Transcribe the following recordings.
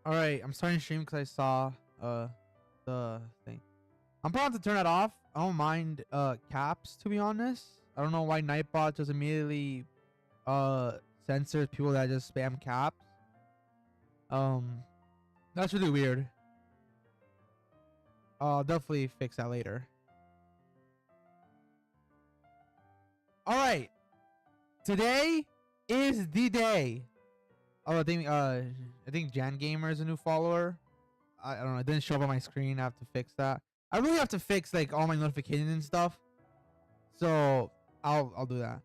All right, I'm starting stream because I saw the thing. I'm probably to turn that off. I don't mind caps, to be honest. I don't know why Nightbot just immediately censors people that just spam caps. Um that's really weird. I'll definitely fix that later. All right. Today is the day. Oh, I think Jan Gamer is a new follower. I don't know. It didn't show up on my screen. I have to fix that. I really have to fix like all my notifications and stuff. So I'll do that.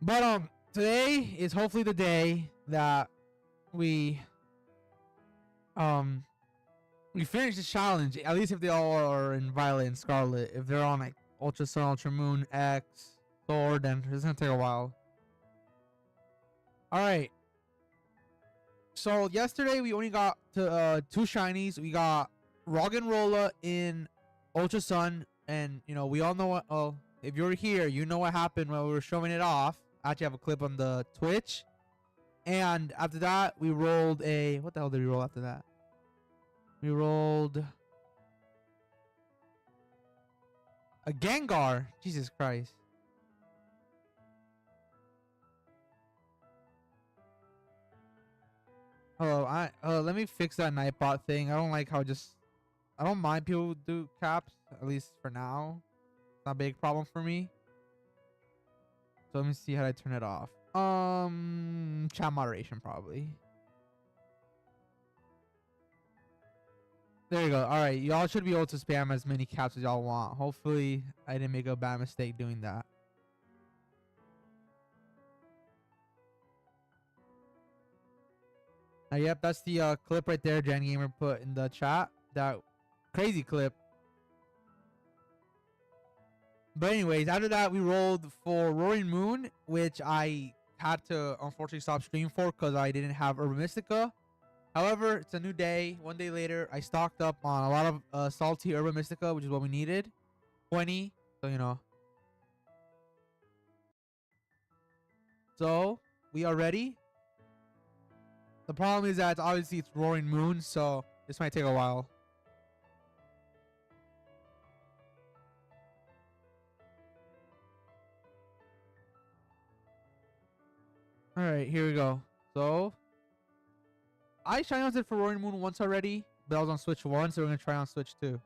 But today is hopefully the day that we um we finish the challenge. At least if they all are in Violet and Scarlet. If they're on like Ultra Sun, Ultra Moon, X, Thor, then it's gonna take a while. All right. So yesterday we only got to two shinies. We got Roggenrola in Ultra Sun, and you know we all know what. Oh, if you're here, you know what happened when we were showing it off. I actually have a clip on the Twitch. And after that, we rolled a... What the hell did we roll after that? We rolled a Gengar. Jesus Christ. Hello, let me fix that Nightbot thing. I don't like how I don't mind people do caps, at least for now. It's not a big problem for me. So let me see how I turn it off. Chat moderation probably. There you go. All right, y'all should be able to spam as many caps as y'all want. Hopefully, I didn't make a bad mistake doing that. Yep, that's the clip right there Jan Gamer put in the chat. That crazy clip. But anyways, after that, we rolled for Roaring Moon, which I had to unfortunately stop stream for because I didn't have Urban Mystica. However, it's a new day. One day later, I stocked up on a lot of salty Urban Mystica, which is what we needed. 20. So, you know. So, we are ready. The problem is that obviously it's Roaring Moon, so this might take a while. All right, here we go. So, I shiny hunted for Roaring Moon once already, but I was on Switch 1, so we're going to try on Switch 2.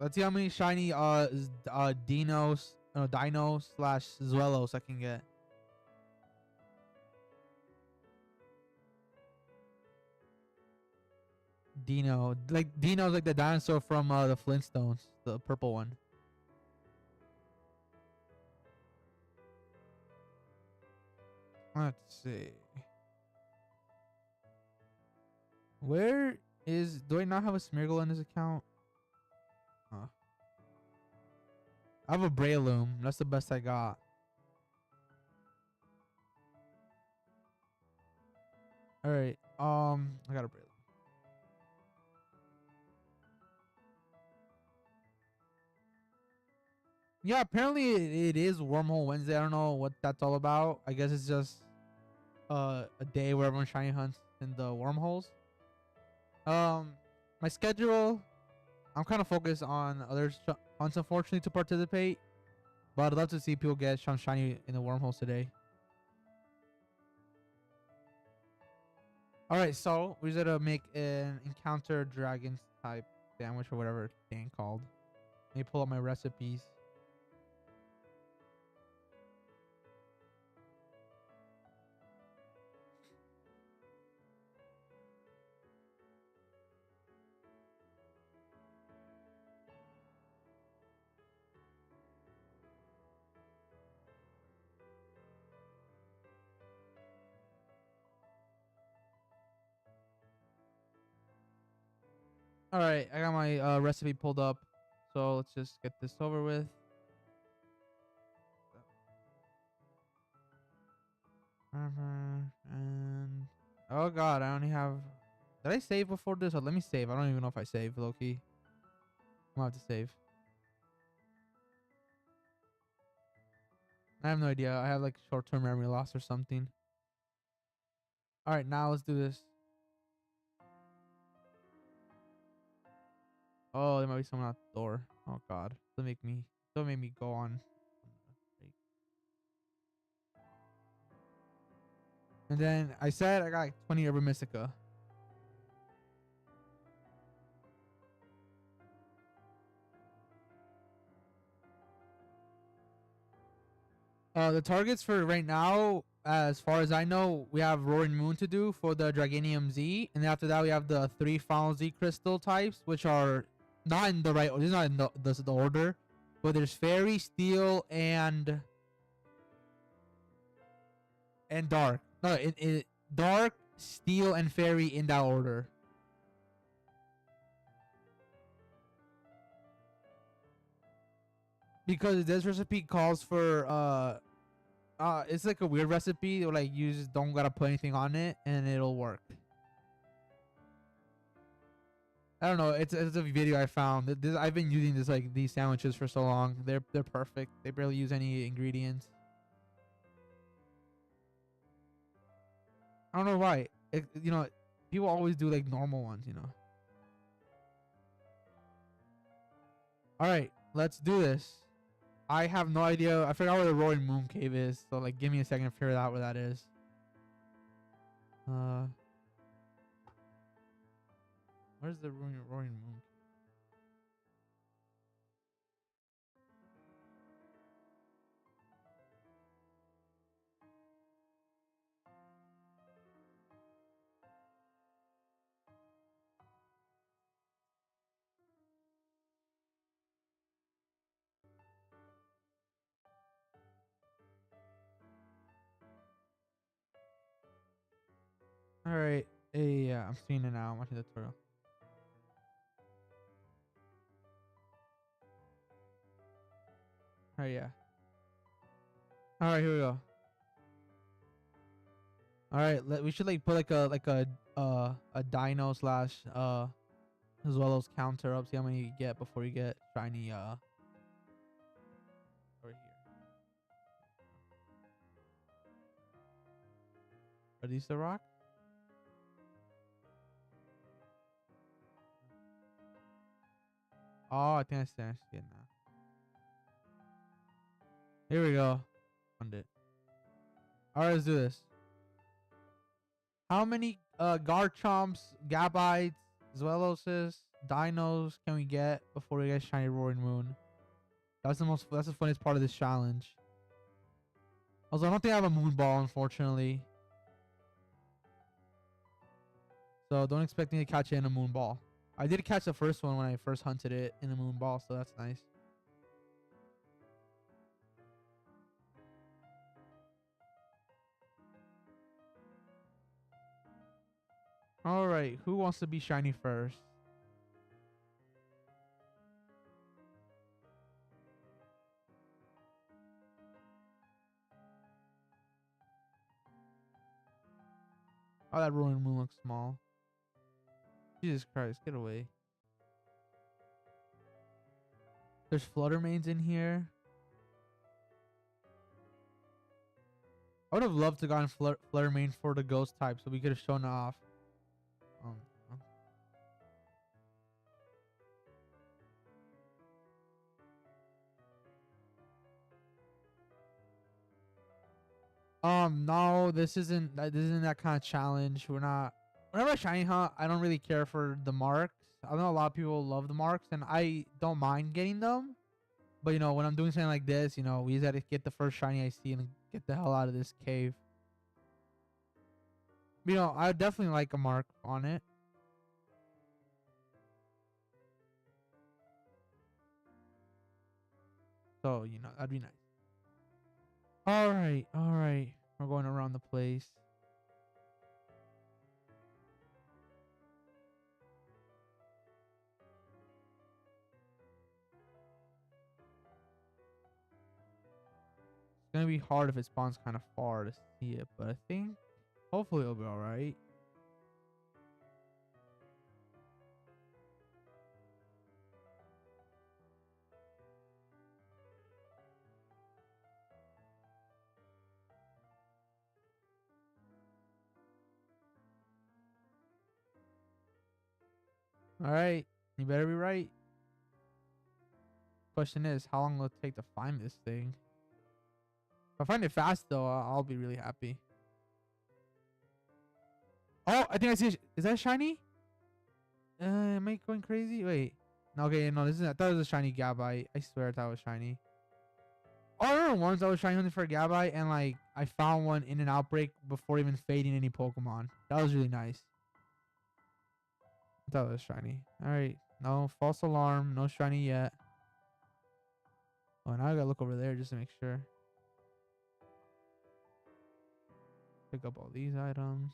Let's see how many shiny Dino slash Zwelos I can get. Dino. Like Dino's like the dinosaur from the Flintstones, the purple one. Let's see. Where is... Do I not have a Smeargle in this account? Huh. I have a Breloom. That's the best I got. Alright. I got a Breloom. Yeah, apparently it is Wormhole Wednesday. I don't know what that's all about. I guess it's just a day where everyone shiny hunts in the wormholes. My schedule, I'm kind of focused on other hunts, unfortunately, to participate. But I'd love to see people get some shiny in the wormholes today. Alright, so we're gonna make an encounter dragons type sandwich or whatever it's being called. Let me pull up my recipes. Alright, I got my recipe pulled up. So let's just get this over with. And oh god, I only have... Did I save before this? Or let me save. I don't even know if I saved, low-key. I'm gonna have to save. I have no idea. I have like short-term memory loss or something. All right, now let's do this. Oh, there might be someone at the door. Oh God, don't make me go on. And then I said I got like 20 Urban Mystica. The targets for right now, as far as I know, we have Roaring Moon to do for the Draganium Z, and then after that we have the 3 Final Z crystal types, which are not in the right. This is not in the order, but there's Fairy, Steel, and Dark. No, it Dark, Steel, and Fairy in that order. Because this recipe calls for it's like a weird recipe. Like you just don't gotta put anything on it and it'll work. I don't know. It's a video I found. I've been using this like these sandwiches for so long. They're perfect. They barely use any ingredients. I don't know why. People always do like normal ones. All right, let's do this. I have no idea. I forgot where the Roaring Moon Cave is. So like, give me a second to figure out where that is. Where's the Roaring Moon? All right. Hey, yeah, I'm seeing it now. I'm watching the tutorial. All right, yeah. All right, here we go. All right, we should like put like a dino slash as well as counter up. See how many you get before you get shiny over here. Are these the rock? Oh, I think I see it now. Here we go. Found it. All right, let's do this. How many Garchomps, Gabites, Zwelloses, Dinos can we get before we get shiny Roaring Moon? That's the funniest part of this challenge. Also, I don't think I have a Moon Ball, unfortunately. So don't expect me to catch it in a Moon Ball. I did catch the first one when I first hunted it in a Moon Ball, so that's nice. All right, who wants to be shiny first? Oh, that Roaring Moon looks small. Jesus Christ, get away. There's Fluttermanes in here. I would have loved to gotten Fluttermane for the ghost type so we could have shown it off. Um, no, this isn't that kind of challenge. We're not. Whenever I shiny hunt, I don't really care for the marks. I know a lot of people love the marks, and I don't mind getting them. But when I'm doing something like this, we just gotta get the first shiny I see and get the hell out of this cave. I would definitely like a mark on it. So, that'd be nice. Alright, alright. We're going around the place. It's gonna be hard if it spawns kind of far to see it, but I think hopefully it'll be alright. All right. You better be right. Question is, how long will it take to find this thing? If I find it fast, though, I'll be really happy. Oh, I think I see it. Is that shiny? Am I going crazy? Wait. No, okay, no, this is. I thought it was a shiny Gabite. I swear I thought it was shiny. Oh, I remember once I was trying hunting for a Gabite and like I found one in an outbreak before even fading any Pokemon. That was really nice. I thought it was shiny. Alright. No false alarm. No shiny yet. Oh, now I gotta look over there just to make sure. Pick up all these items.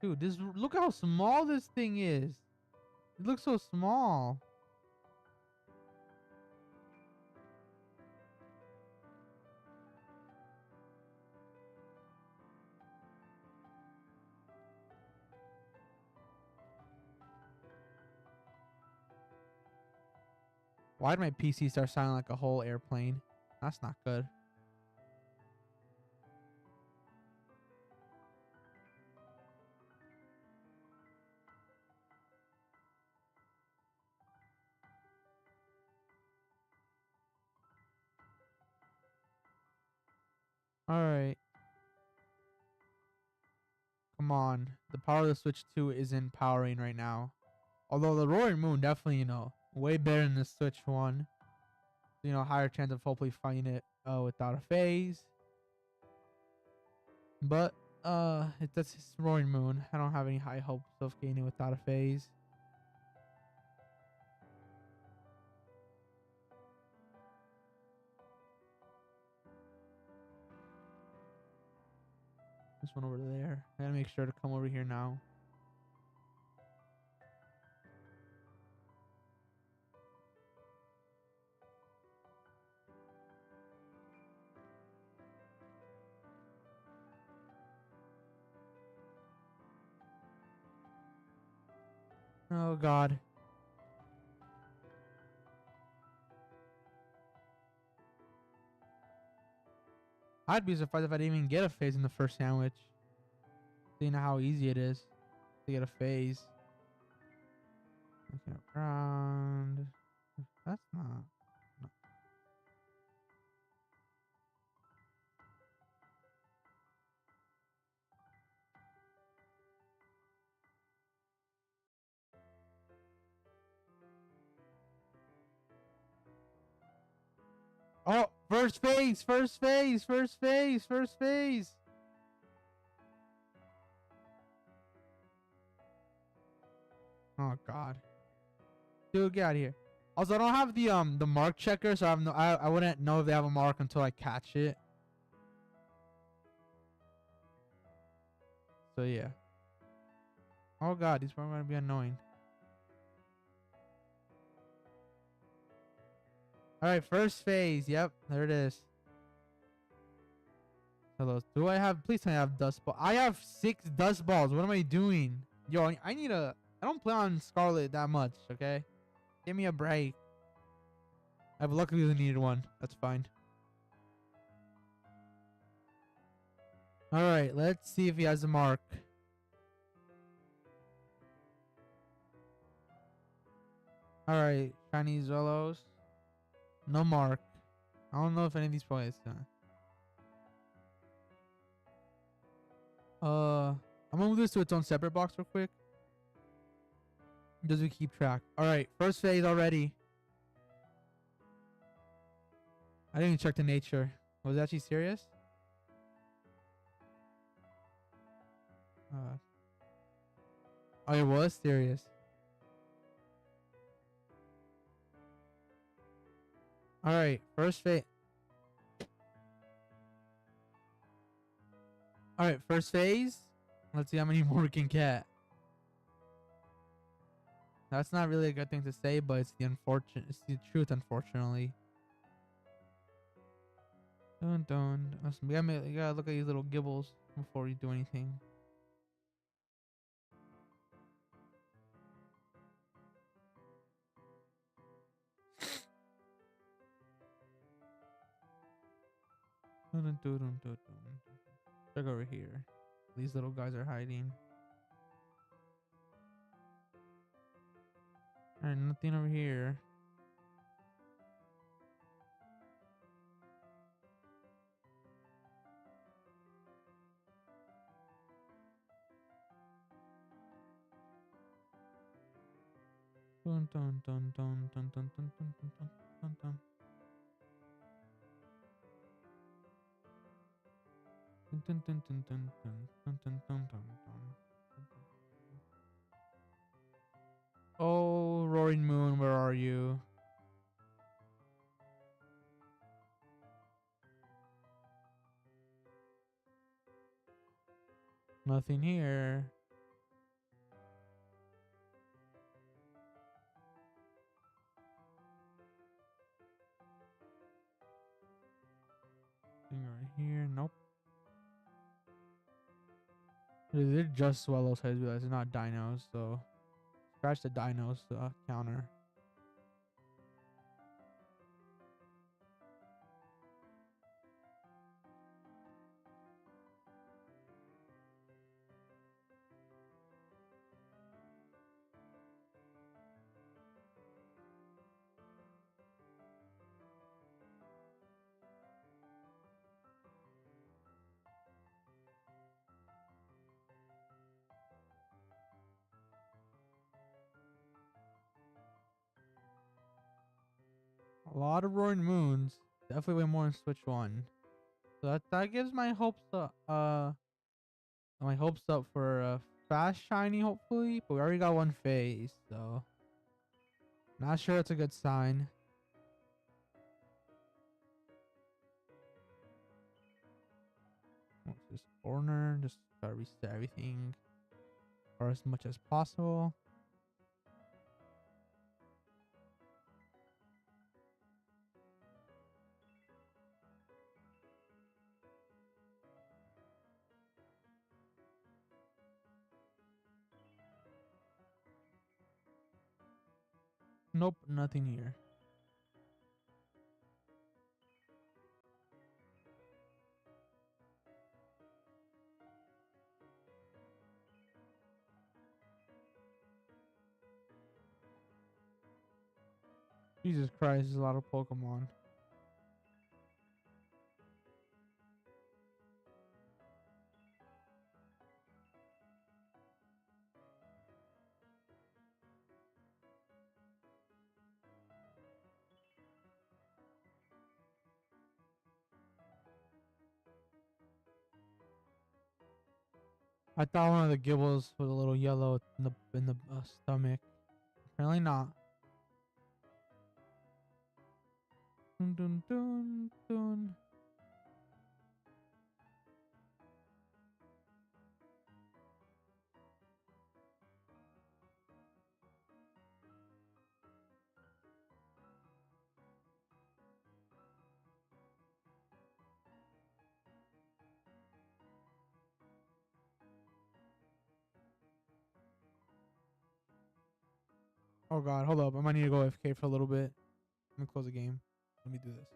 Dude, this look how small this thing is. It looks so small. Why did my PC start sounding like a whole airplane? That's not good. Alright. Come on. The power of the Switch 2 isn't powering right now. Although the Roaring Moon definitely, way better than the Switch 1. Higher chance of hopefully finding it without a phase. But that's Roaring Moon. I don't have any high hopes of gaining it without a phase. This one over there. I gotta make sure to come over here now. Oh god. I'd be surprised if I didn't even get a phase in the first sandwich. Seeing how easy it is to get a phase. Looking around. That's not. No. Oh, first phase, first phase, first phase, first phase. Oh god. Dude, get out of here. Also, I don't have the mark checker, so I wouldn't know if they have a mark until I catch it. So yeah. Oh god, these are gonna be annoying. Alright, first phase. Yep, there it is. Hello. Do I have please tell me I have dust ball. I have 6 dust balls. What am I doing? Yo, I need a I don't play on Scarlet that much, okay? Give me a break. I've luckily needed one. That's fine. Alright, let's see if he has a mark. Alright, Chinese Zellos. No mark. I don't know if any of these probably is done. I'm gonna move this to its own separate box real quick. Just to keep track. Alright, first phase already. I didn't even check the nature. Was it actually serious? Oh, it was serious. Alright, first phase. Alright, first phase. Let's see how many more we can get. That's not really a good thing to say, but it's the truth, unfortunately. Dun dun. Listen, you gotta look at these little gibbles before you do anything. Dun, dun, dun, dun, dun. Check over here. These little guys are hiding. Alright, nothing over here. Dun, dun, dun, dun, dun, dun, dun, dun, dun, dun, dun, dun. Dun, dun, dun, dun, dun, dun, dun, dun, dun, dun, dun. Oh, Roaring Moon, where are you? Nothing here. Nothing right here. Nope. They're just swallows. I realize they're not dinos, so scratch the dinos counter. A lot of Roaring Moons. Definitely way more in Switch 1. So that gives my hopes up for a fast shiny, hopefully. But we already got one phase, so not sure it's a good sign. What's this corner? Just gotta reset everything or as much as possible. Nope, nothing here. Jesus Christ, there's a lot of Pokemon. I thought one of the Gibbles was a little yellow in the stomach. Apparently not. Dun, dun, dun, dun. Oh god, hold up. I might need to go AFK for a little bit. Let me close the game. Let me do this.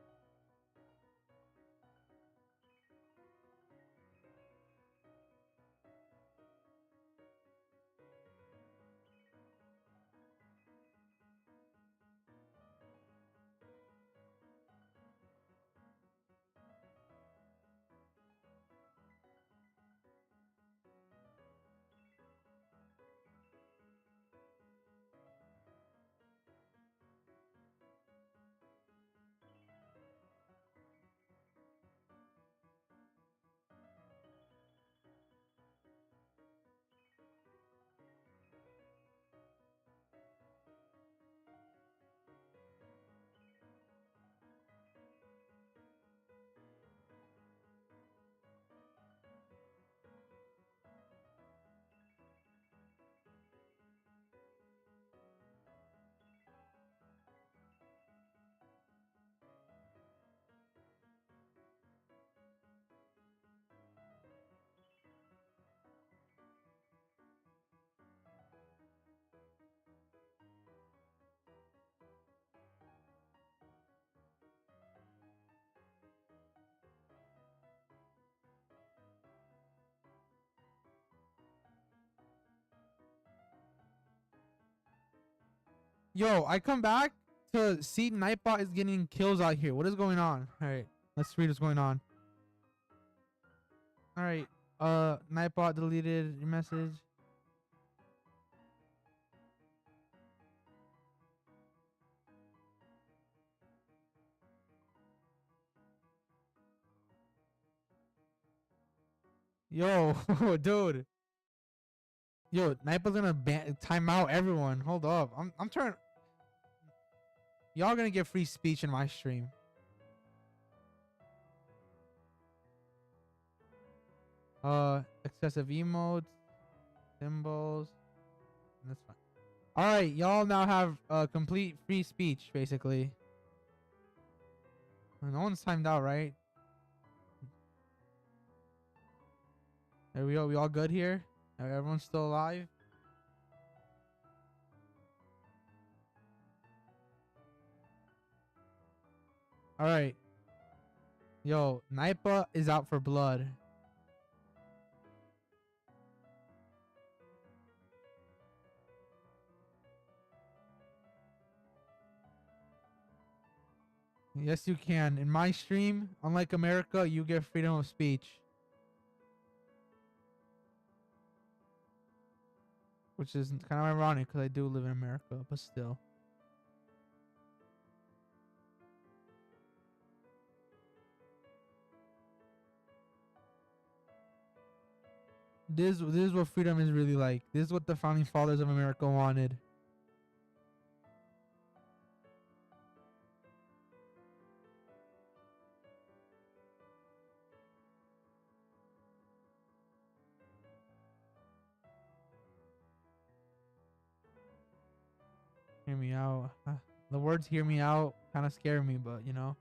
Yo, I come back to see Nightbot is getting kills out here. What is going on? All right, let's read what's going on. All right, Nightbot deleted your message. Yo, dude. Yo, Nightbot's gonna time out everyone. Hold up. I'm turning. Y'all gonna get free speech in my stream. Excessive emotes, symbols. That's fine. All right, y'all now have complete free speech, basically. No one's timed out, right? There we go. We all good here? Everyone's still alive? All right. Yo, Naipa is out for blood. Yes, you can. In my stream, unlike America, you get freedom of speech. Which is kind of ironic because I do live in America, but still. This is what freedom is really like. This is what the founding fathers of America wanted. Hear me out. The words "hear me out" kind of scare me, but you know.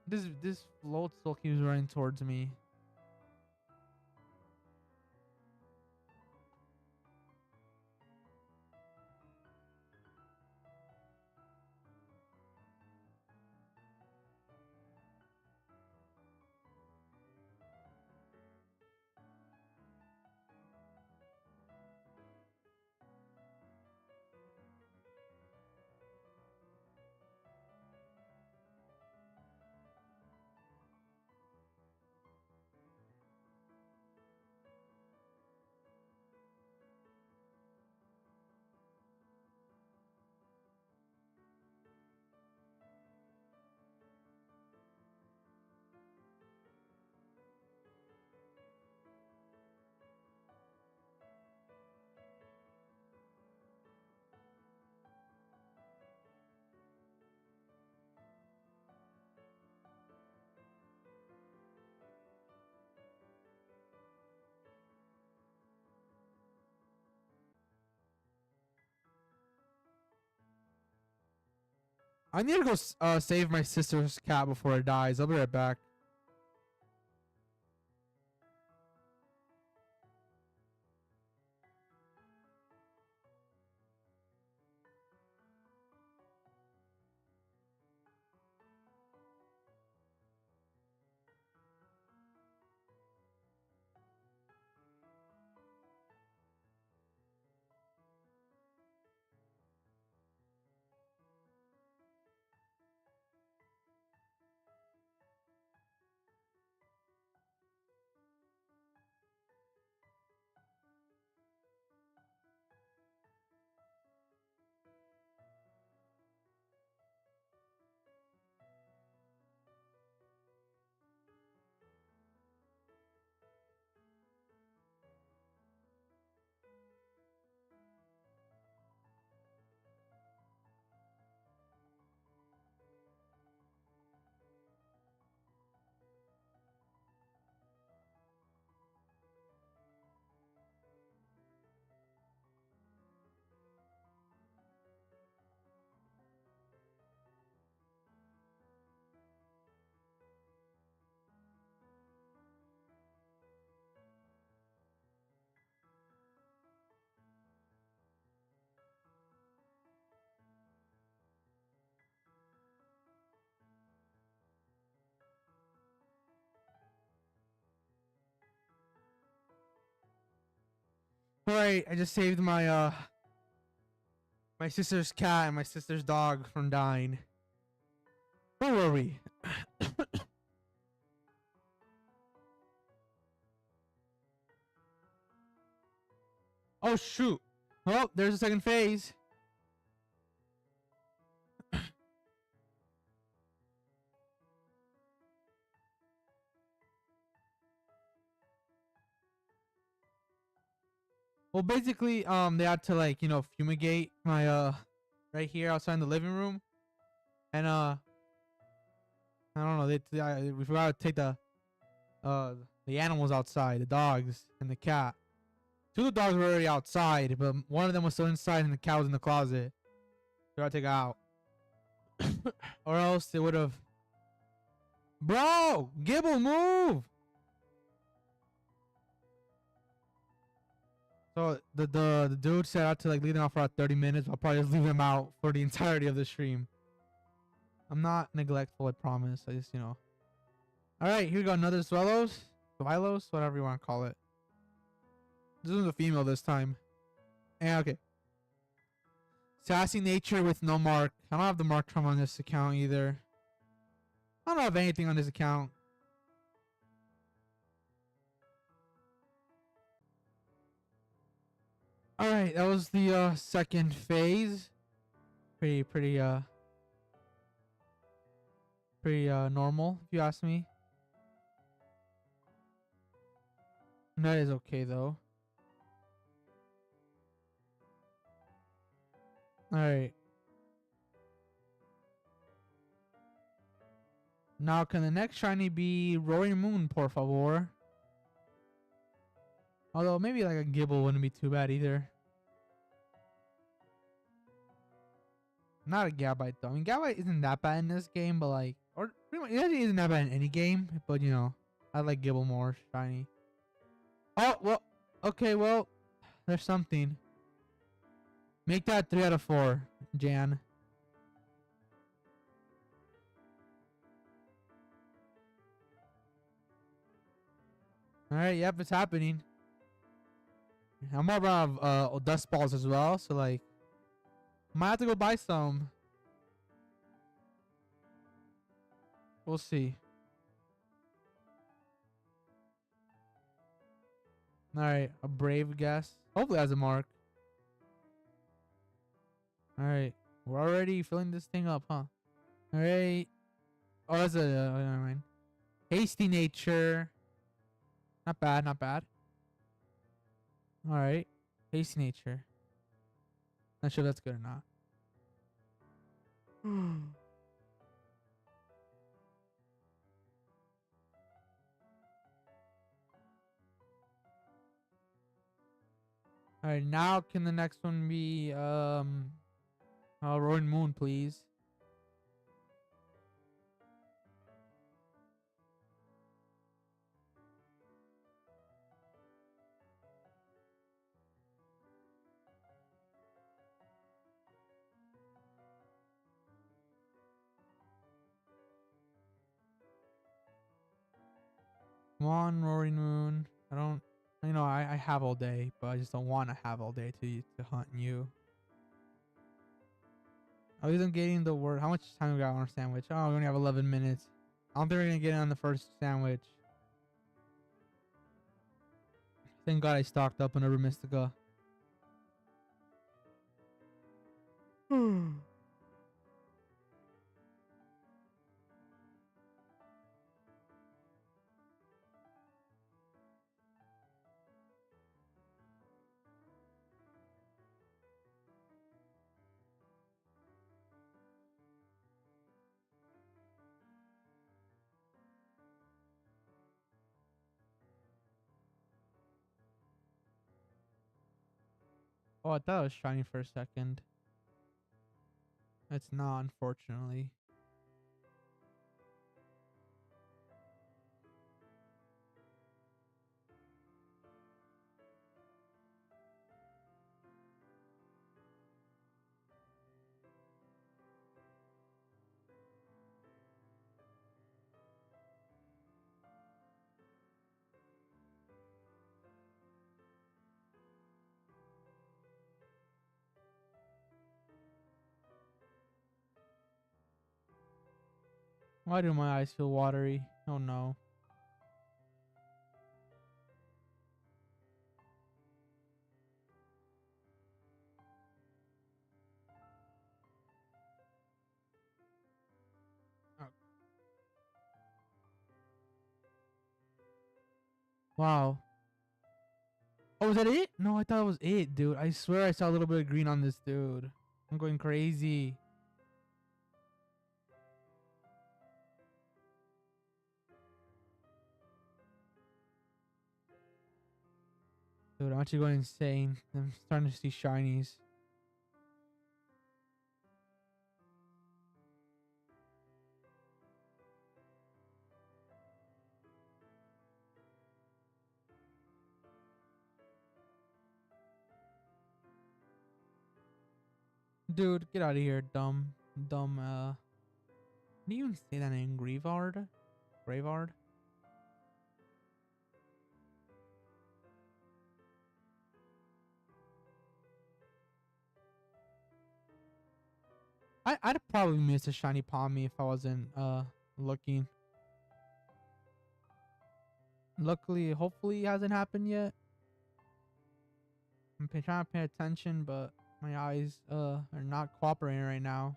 This float still keeps running towards me. I need to go save my sister's cat before it dies. I'll be right back. Alright, I just saved my sister's cat and my sister's dog from dying. Where were we? Oh shoot. Oh, there's a second phase. Well, basically, they had to like, fumigate my right here outside in the living room. And I don't know, we forgot to take the animals outside, the dogs and the cat. Two of the dogs were already outside, but one of them was still inside and the cat was in the closet. So I gotta take it out. Or else it would have. Bro, Gibble, move! So the dude said I had to like leave them out for about 30 minutes. I'll probably just leave them out for the entirety of the stream. I'm not neglectful, I promise. I just, Alright, here we go. Another Zwelos, whatever you want to call it. This is a female this time. Yeah, okay. Sassy nature with no mark. I don't have the mark trauma on this account either. I don't have anything on this account. Alright, that was the second phase. Pretty normal, if you ask me. That is okay though. Alright. Now can the next shiny be Roaring Moon, por favor? Although maybe like a Gibble wouldn't be too bad either. Not a Gabite though. I mean, Gabite isn't that bad in this game, but like, or pretty much, it actually isn't that bad in any game. But I like Gibble more shiny. Oh well, okay, well, there's something. Make that 3 out of 4, Jan. All right, yep, it's happening. I'm more of dust balls as well, so like, might have to go buy some. We'll see. All right, a brave guess. Hopefully, it has a mark. All right, we're already filling this thing up, huh? All right. Oh, that's never mind. Hasty nature. Not bad, not bad. All right, hasty nature. Not sure if that's good or not. All right, now can the next one be Roaring Moon, please? Come on, Roaring Moon. I don't, I have all day, but I just don't want to have all day to hunt you. At least I'm getting the word. How much time we got on our sandwich? Oh, we only have 11 minutes. I don't think we're gonna get it on the first sandwich. Thank God I stocked up on Urban Mystica. Oh, I thought it was shiny for a second. It's not, unfortunately. Why do my eyes feel watery? Oh no. Oh. Wow. Oh, was that it? No, I thought it was it, dude. I swear I saw a little bit of green on this dude. I'm going crazy. Dude, I'm actually going insane. I'm starting to see shinies. Dude, get out of here, dumb. Dumb, can you even say that name? Graveyard? Graveyard? I'd probably miss a shiny Palmy if I wasn't, looking. Luckily, hopefully it hasn't happened yet. Trying to pay attention, but my eyes, are not cooperating right now.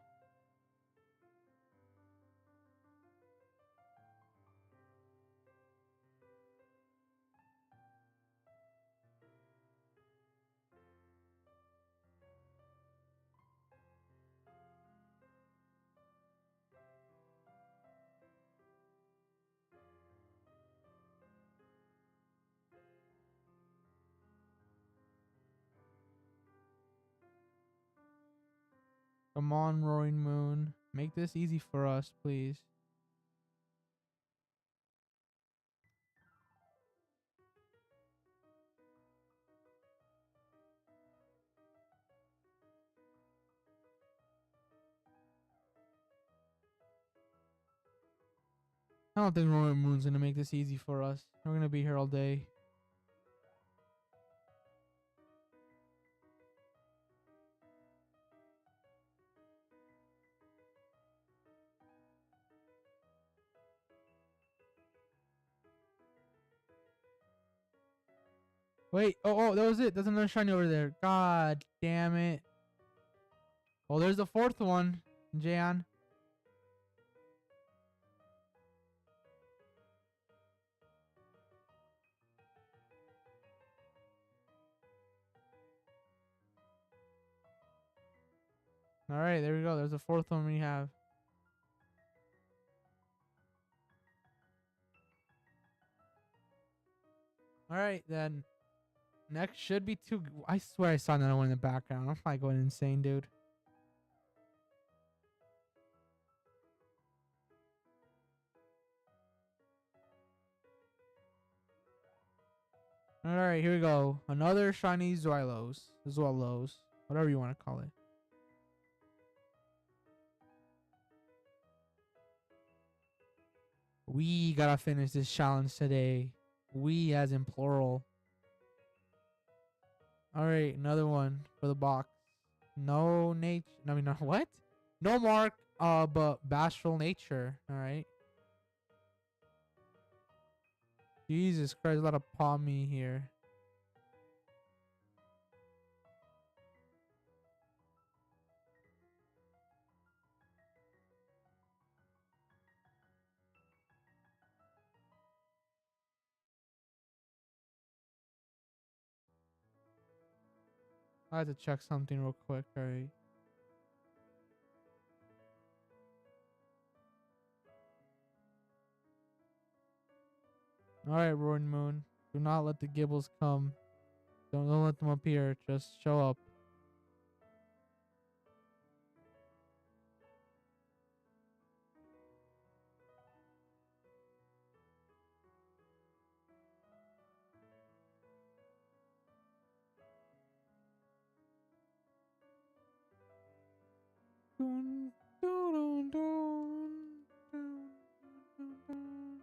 Come on, Roaring Moon. Make this easy for us, please. I don't think Roaring Moon's gonna make this easy for us. We're gonna be here all day. Wait, oh, that was it. There's another shiny over there. God damn it. Oh, there's the fourth one, Jan. All right, there we go. There's the fourth one we have. All right, then. Next should be two. I swear I saw another one in the background. I'm probably going insane, dude. All right, here we go. Another shiny Zwellos, whatever you want to call it. We gotta finish this challenge today. We as in plural. All right, another one for the box. No nature. I mean, no, what? No mark. But bashful nature. All right. Jesus Christ, a lot of palmy here. I have to check something real quick. All right. All right, Roaring Moon. Do not let the Gibbles come. Don't let them appear. Just show up. Dun, dun, dun, dun, dun, dun, dun.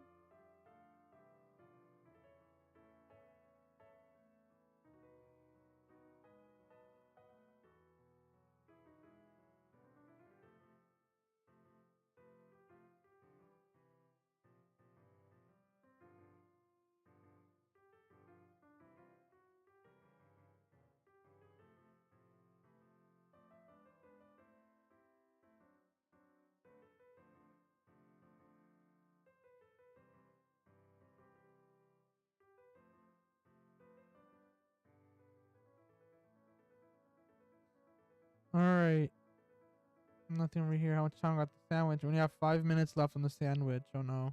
All right. Nothing over here. How much time got the sandwich? We only have 5 minutes left on the sandwich. Oh no.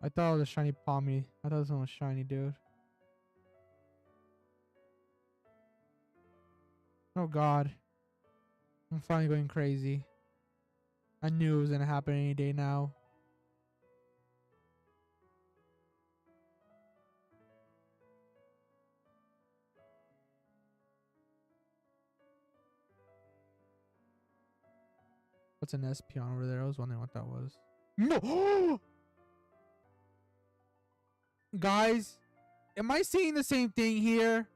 I thought it was a shiny Pommy. I thought this one was shiny, dude. Oh god. I'm finally going crazy. I knew it was gonna happen any day now. What's an Espeon over there? I was wondering what that was. No! Guys, am I seeing the same thing here?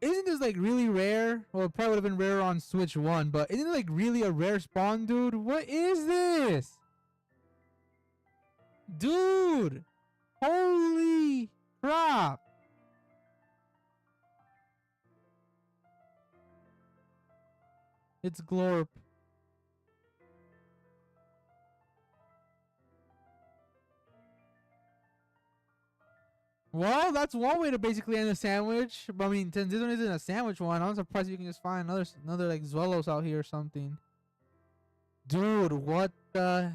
Isn't this like really rare? Well, it probably would have been rare on Switch 1, but isn't it like really a rare spawn, dude? What is this? Dude! Holy crap! It's Glorp. Well, that's one way to basically end a sandwich. But I mean, since this one isn't a sandwich one, I'm surprised you can just find another like Zwelos out here or something. Dude, what the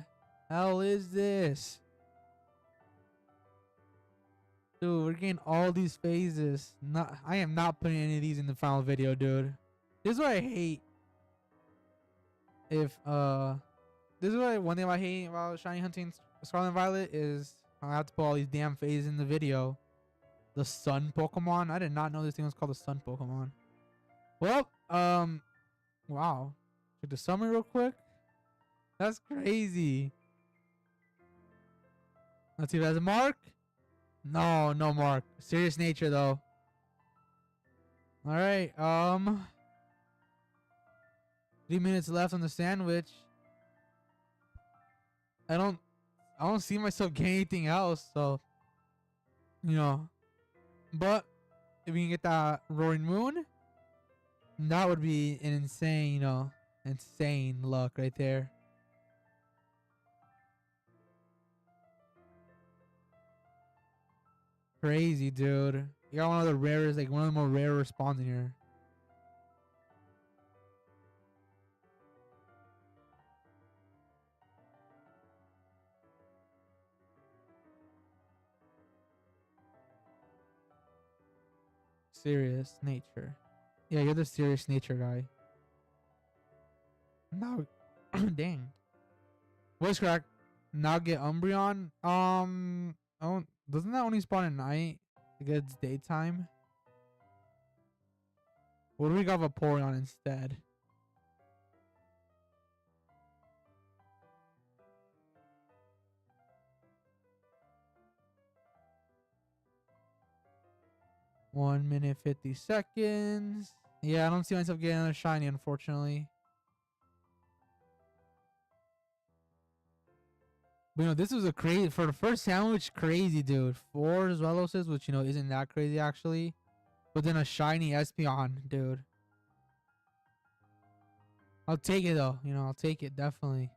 hell is this? Dude, we're getting all these phases. I am not putting any of these in the final video, dude. This is what I hate. This is what one thing I hate about shiny hunting Scarlet and Violet is I have to put all these damn phases in the video. The sun Pokemon. I did not know this thing was called the sun Pokemon. Well, wow. Check the summary real quick. That's crazy. Let's see if it has a mark. No, no mark. Serious nature though. All right. 3 minutes left on the sandwich. I don't see myself getting anything else, so you know. But if we can get that Roaring Moon, that would be an insane, you know, insane luck right there. Crazy, dude. You got one of the rarest, like one of the more rare spawns in here. Serious nature. Yeah, you're the serious nature guy. Now, dang. Voice crack. Now get Umbreon. Oh, doesn't that only spawn at night? It gets daytime. What do we got Vaporeon instead? One minute 50 seconds. Yeah, I don't see myself getting another shiny, unfortunately. But you know, this was a crazy for the first sandwich. Crazy, dude. 4 Zweloses, which you know isn't that crazy actually. But then a shiny Espeon, dude. I'll take it though. You know, I'll take it definitely.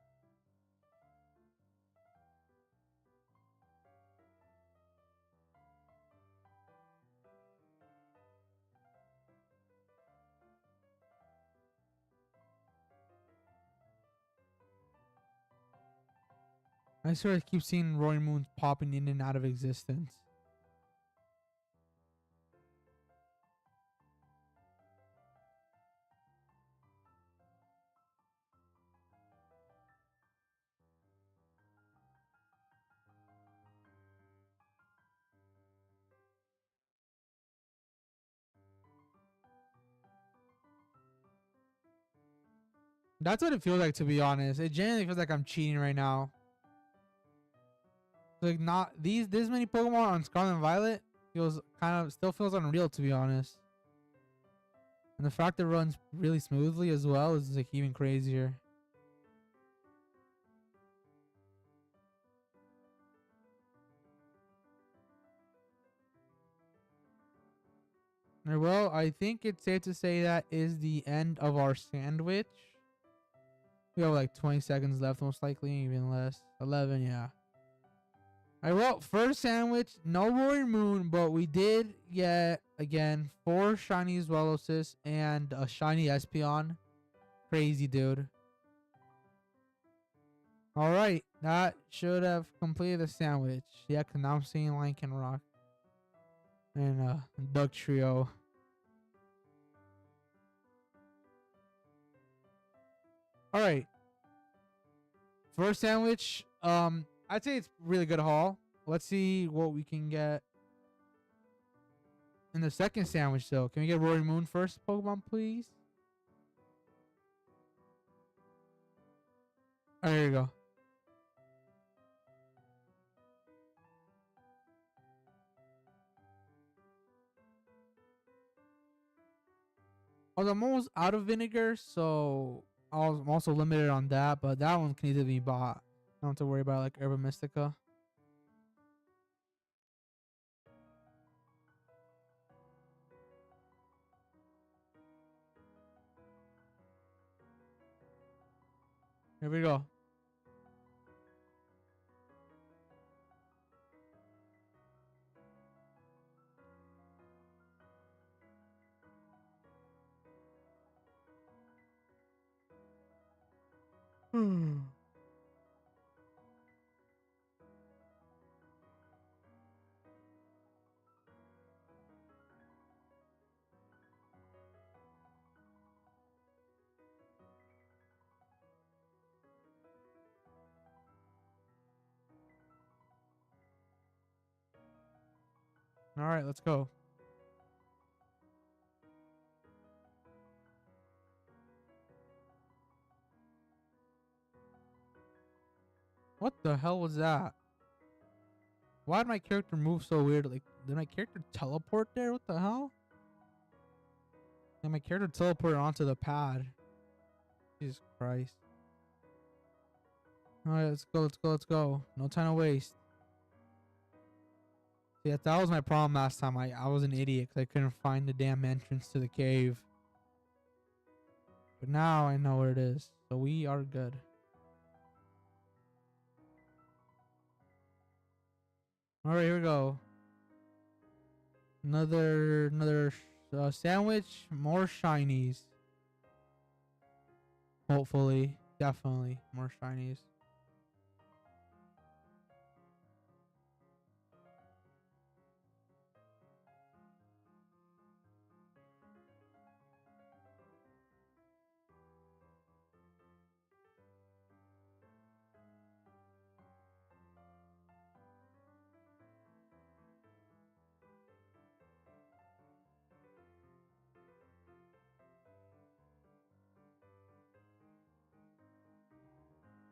I swear I keep seeing Roaring Moons popping in and out of existence. That's what it feels like, to be honest. It genuinely feels like I'm cheating right now. Like not this many Pokemon on Scarlet and Violet feels still feels unreal, to be honest. And the fact that it runs really smoothly as well is like even crazier. Alright, well, I think it's safe to say that is the end of our sandwich. We have like 20 seconds left, most likely, even less. 11, yeah. I wrote first sandwich, no Roaring Moon, but we did get again 4 shiny Zwellosis and a shiny Espeon. Crazy, dude. All right, that should have completed the sandwich. Yeah, cause now I'm seeing Lycanroc and Duck Trio. All right, first sandwich. I'd say it's really good haul. Let's see what we can get in the second sandwich, though. Can we get Roaring Moon first, Pokemon, please? Oh, there you go. Oh, I'm almost out of vinegar, so I'm also limited on that. But that one can easily be bought. I don't have to worry about like Herba Mystica. Here we go. All right, let's go. What the hell was that? Why did my character move so weird? Like, did my character teleport there? What the hell? And my character teleported onto the pad. Jesus Christ. All right, let's go, let's go, let's go. No time to waste. Yeah, that was my problem last time. I was an idiot because I couldn't find the damn entrance to the cave. But now I know where it is. So we are good. All right, here we go. Another sandwich. More shinies. Hopefully. Definitely more shinies.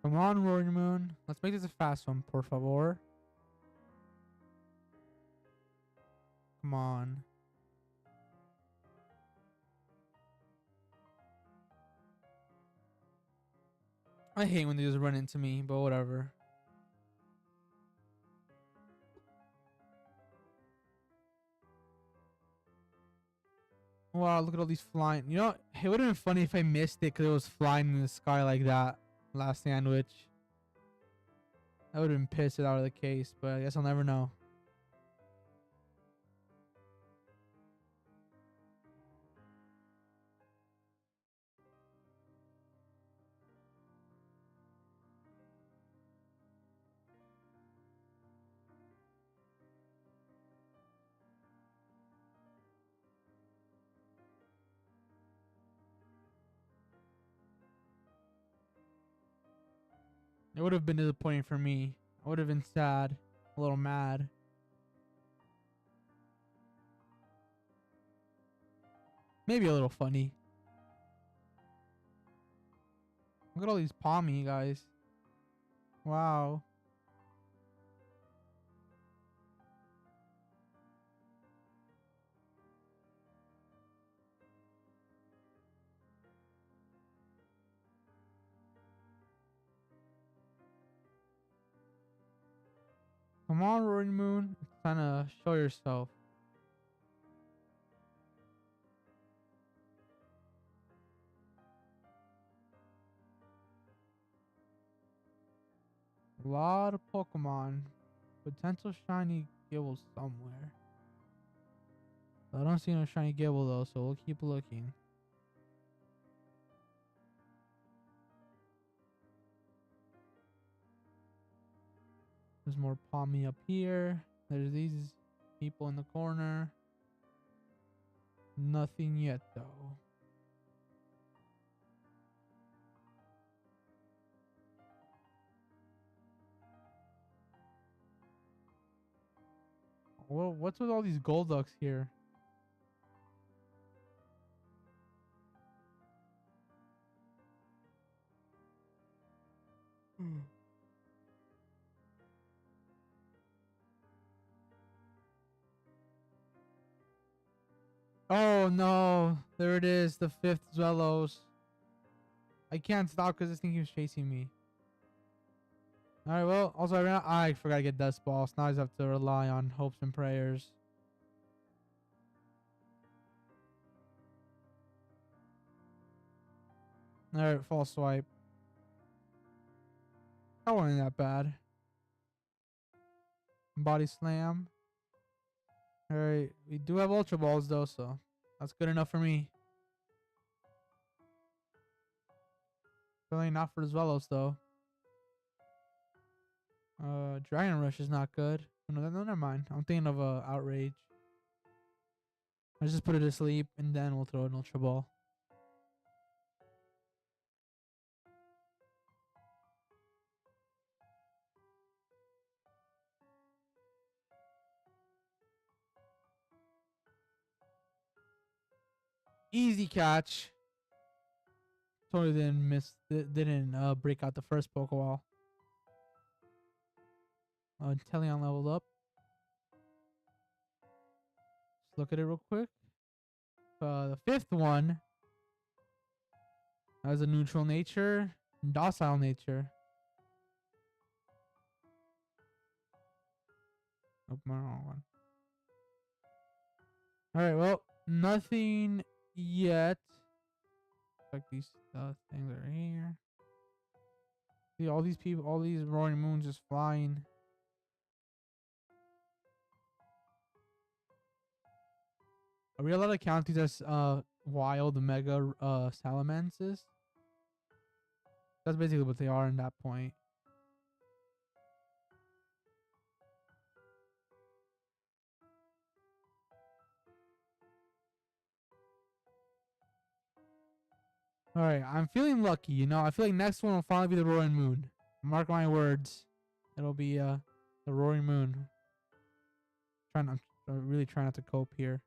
Come on, Roaring Moon. Let's make this a fast one, por favor. Come on. I hate when they just run into me, but whatever. Wow, look at all these flying. You know, it would have been funny if I missed it because it was flying in the sky like that. Last sandwich. I would have been pissed out of the case, but I guess I'll never know. It would have been disappointing for me. I would have been sad, a little mad. Maybe a little funny. Look at all these palmy guys. Wow. Come on, Roaring Moon. It's time to show yourself. A lot of Pokemon. potential shiny Gibble somewhere. I don't see no shiny Gibble though, so we'll keep looking. There's more Palmy up here. There's these people in the corner. Nothing yet though. Well, what's with all these Golducks here? Oh no, there it is, the 5th Zelos. I can't stop because this thing keeps chasing me. Alright, well, also I forgot to get Dust Balls. Now I just have to rely on hopes and prayers. Alright, false swipe. That wasn't that bad. Body slam. Alright, we do have Ultra Balls though, so that's good enough for me. Really not for the Zwelos though. Dragon Rush is not good. No, never mind. I'm thinking of Outrage. Let's just put it to sleep and then we'll throw an Ultra Ball. Easy catch. Totally didn't break out the first Pokeball. Teleon leveled up. Let's look at it real quick. The 5th one has a neutral nature, docile nature. Oh, my wrong one. Alright, well, nothing yet. Like these things are here. See all these people, all these Roaring Moons just flying. Are we allowed to count these as wild mega Salamances? That's basically what they are in that point. Alright, I'm feeling lucky, you know. I feel like next one will finally be the Roaring Moon. Mark my words. It'll be the Roaring Moon. I'm really trying not to cope here.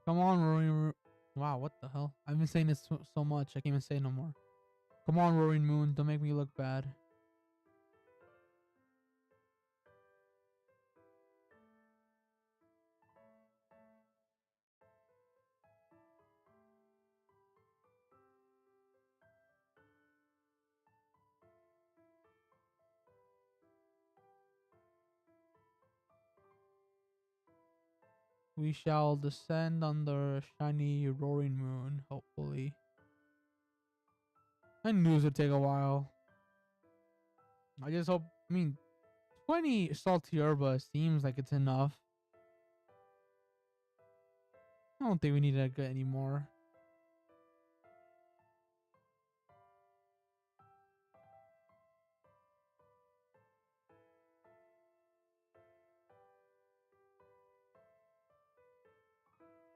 Come on, Roaring. Wow, what the hell? I've been saying this so much. I can't even say no more. Come on, Roaring Moon. Don't make me look bad. We shall descend under a shiny Roaring Moon, hopefully. I knew this would take a while. I just hope. I mean, 20 Salty Herba seems like it's enough. I don't think we need to get any more.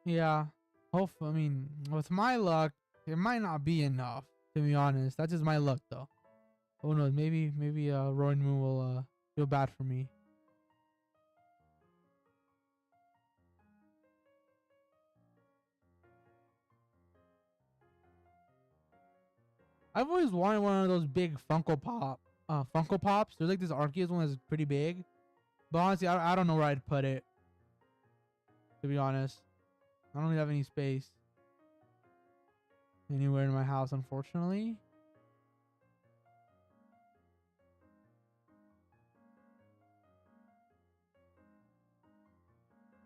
Yeah. Hopefully, I mean, with my luck, it might not be enough, to be honest. That's just my luck, though. Oh no, maybe Roaring Moon will feel bad for me. I've always wanted one of those big Funko Pops. They're like this Arceus one that's pretty big. But honestly, I don't know where I'd put it. To be honest, I don't really have any space anywhere in my house, unfortunately.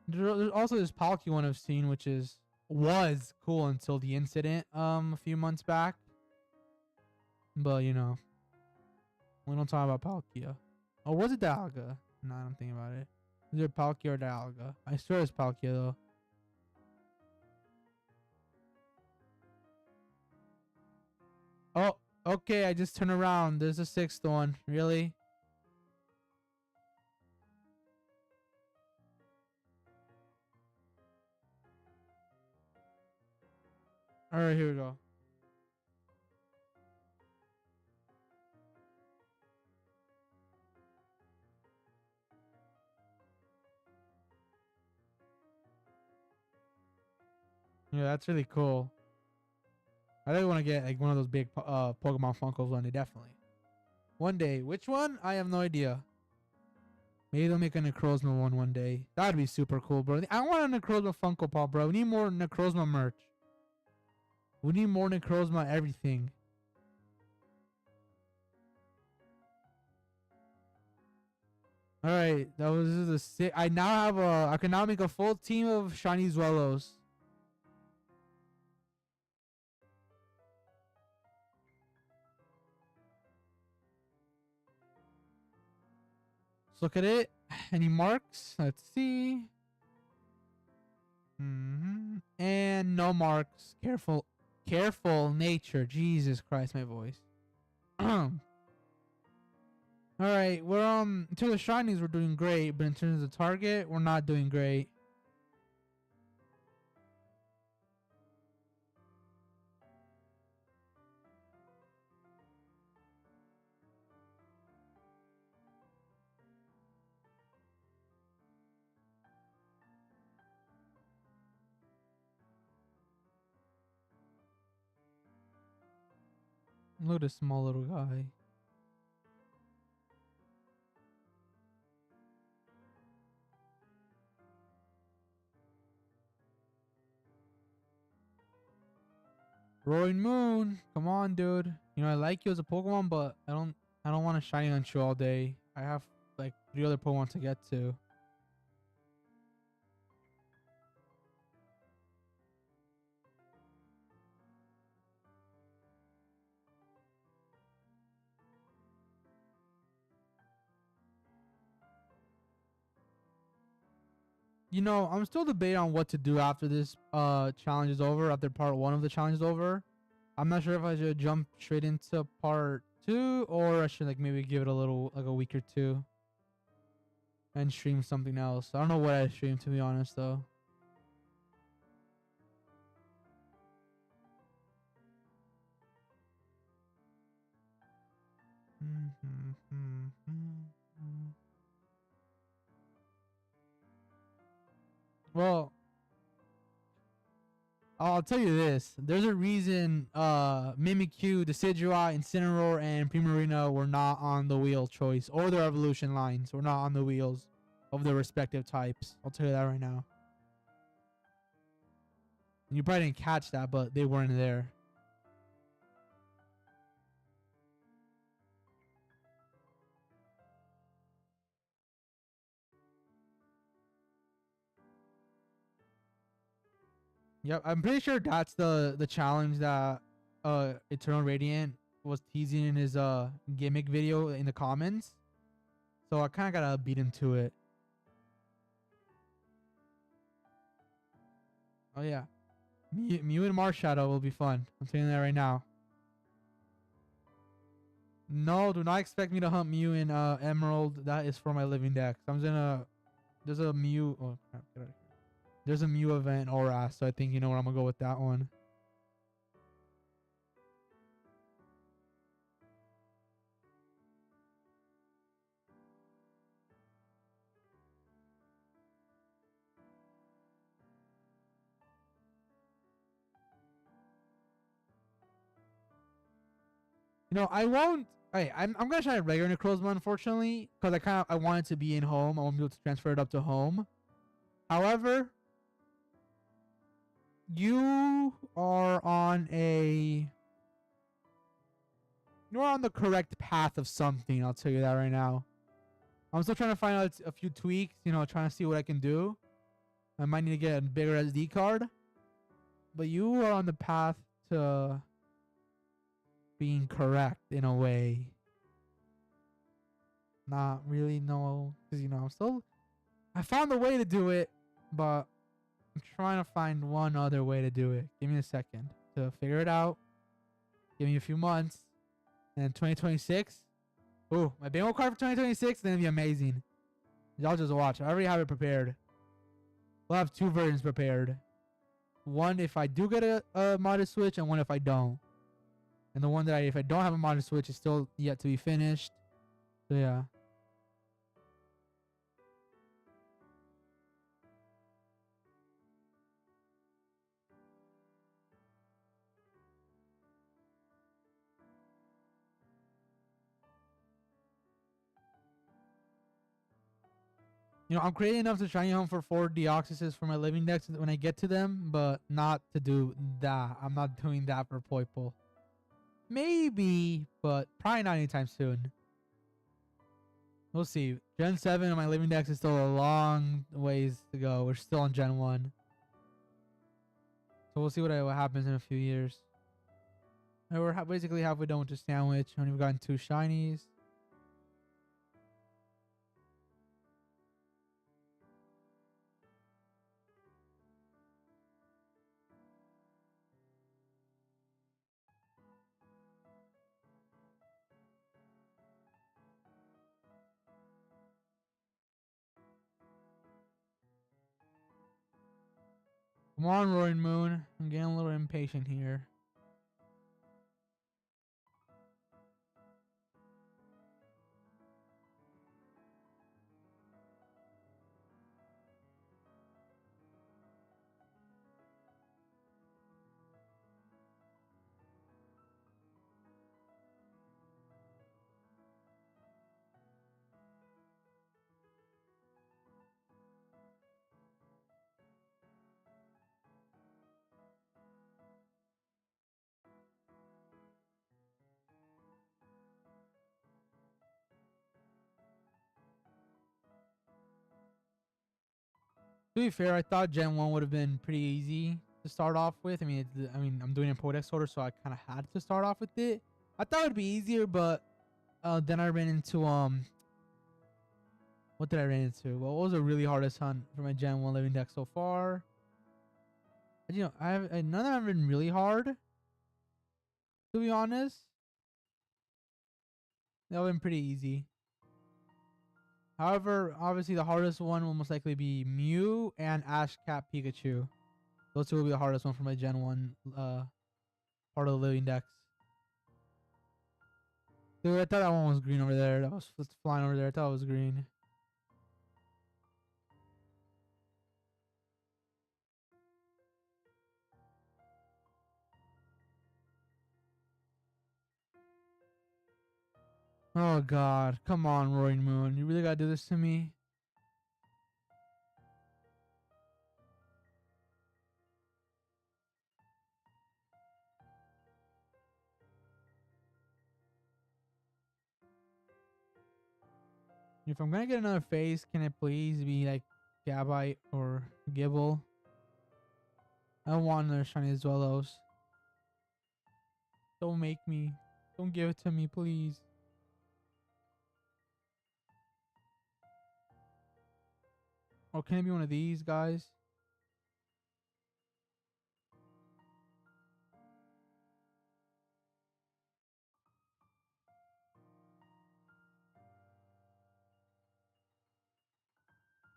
There's also this Palkia one I've seen, which was cool until the incident a few months back. But you know, we don't talk about Palkia. Or was it Dialga? No, I'm thinking about it. Is it Palkia or Dialga? I swear it's Palkia though. Oh, okay. I just turned around. There's a sixth one. Really? All right, here we go. Yeah, that's really cool. I really want to get like one of those big Pokemon Funkos one day, definitely. One day. Which one? I have no idea. Maybe they'll make a Necrozma one day. That'd be super cool, bro. I want a Necrozma Funko Pop, bro. We need more Necrozma merch. We need more Necrozma everything. All right, that was this is a sick. I now have a. I can now make a full team of shiny Zwellos. Let's look at it. Any marks? Let's see. And no marks. Careful, careful nature. Jesus Christ, my voice. All right, we're in terms of shinies, we're doing great, but in terms of target, we're not doing great. Look at this small little guy. Roaring Moon, come on, dude. You know I like you as a Pokemon, but I don't want to shiny on you all day. I have like 3 other Pokemon to get to. You know, I'm still debating on what to do after this challenge is over, after part 1 of the challenge is over. I'm not sure if I should jump straight into part 2 or I should like maybe give it a little like a week or two and stream something else. I don't know what I stream, to be honest though. Well, I'll tell you this. There's a reason Mimikyu, Decidueye, Incineroar, and Primarina were not on the wheel choice or their evolution lines. Were not on the wheels of their respective types. I'll tell you that right now. And you probably didn't catch that, but they weren't there. Yep, I'm pretty sure that's the challenge that Eternal Radiant was teasing in his gimmick video in the comments. So I kind of gotta beat him to it. Oh yeah, Mew and Marshadow will be fun. I'm saying that right now. No, do not expect me to hunt Mew in Emerald. That is for my living deck. I'm gonna. There's a Mew. Oh crap! Get out of here. There's a Mew event Oras, so I think you know what I'm gonna go with that one. You know, I won't. Hey, I'm gonna try regular Necrozma, unfortunately, because I want it to be in home. I won't be able to transfer it up to home. However, you are on a you're on the correct path of something. I'll tell you that right now. I'm still trying to find out a few tweaks. Trying to see what I can do. I might need to get a bigger SD card, but you are on the path to being correct in a way. Not really, no, because I found a way to do it, but I'm trying to find one other way to do it. Give me a second to figure it out. Give me a few months, and 2026. Ooh, my bingo card for 2026 is gonna be amazing. Y'all just watch. I already have it prepared. We'll have two versions prepared. One if I do get a modded Switch, and one if I don't. And the one that if I don't have a modded Switch is still yet to be finished. So yeah. I'm creating enough to shiny home for 4 Deoxyses for my living decks when I get to them, but not to do that. I'm not doing that for Poiple. Maybe, but probably not anytime soon. We'll see. Gen 7 on my living decks is still a long ways to go. We're still on Gen 1. So we'll see what happens in a few years. And we're basically halfway done with the sandwich. Only we've gotten 2 shinies. Come on, Roaring Moon. I'm getting a little impatient here. To be fair, I thought Gen 1 would have been pretty easy to start off with. I'm doing it in Podex order, so I kind of had to start off with it. I thought it would be easier, but then I ran into what did I run into? Well, what was the really hardest hunt for my Gen 1 living deck so far? None of them have been really hard, to be honest. They've been pretty easy. However, obviously the hardest one will most likely be Mew and Ash Cat Pikachu. Those two will be the hardest one for my Gen 1 part of the living decks. Dude, I thought that one was green over there. That was flying over there. I thought it was green. Oh god. Come on, Roaring Moon. You really gotta do this to me? If I'm gonna get another face, can it please be like Gabite or Gibble? I don't want another shiny Zwelos. Don't make me. Don't give it to me, please. Or can it be one of these guys?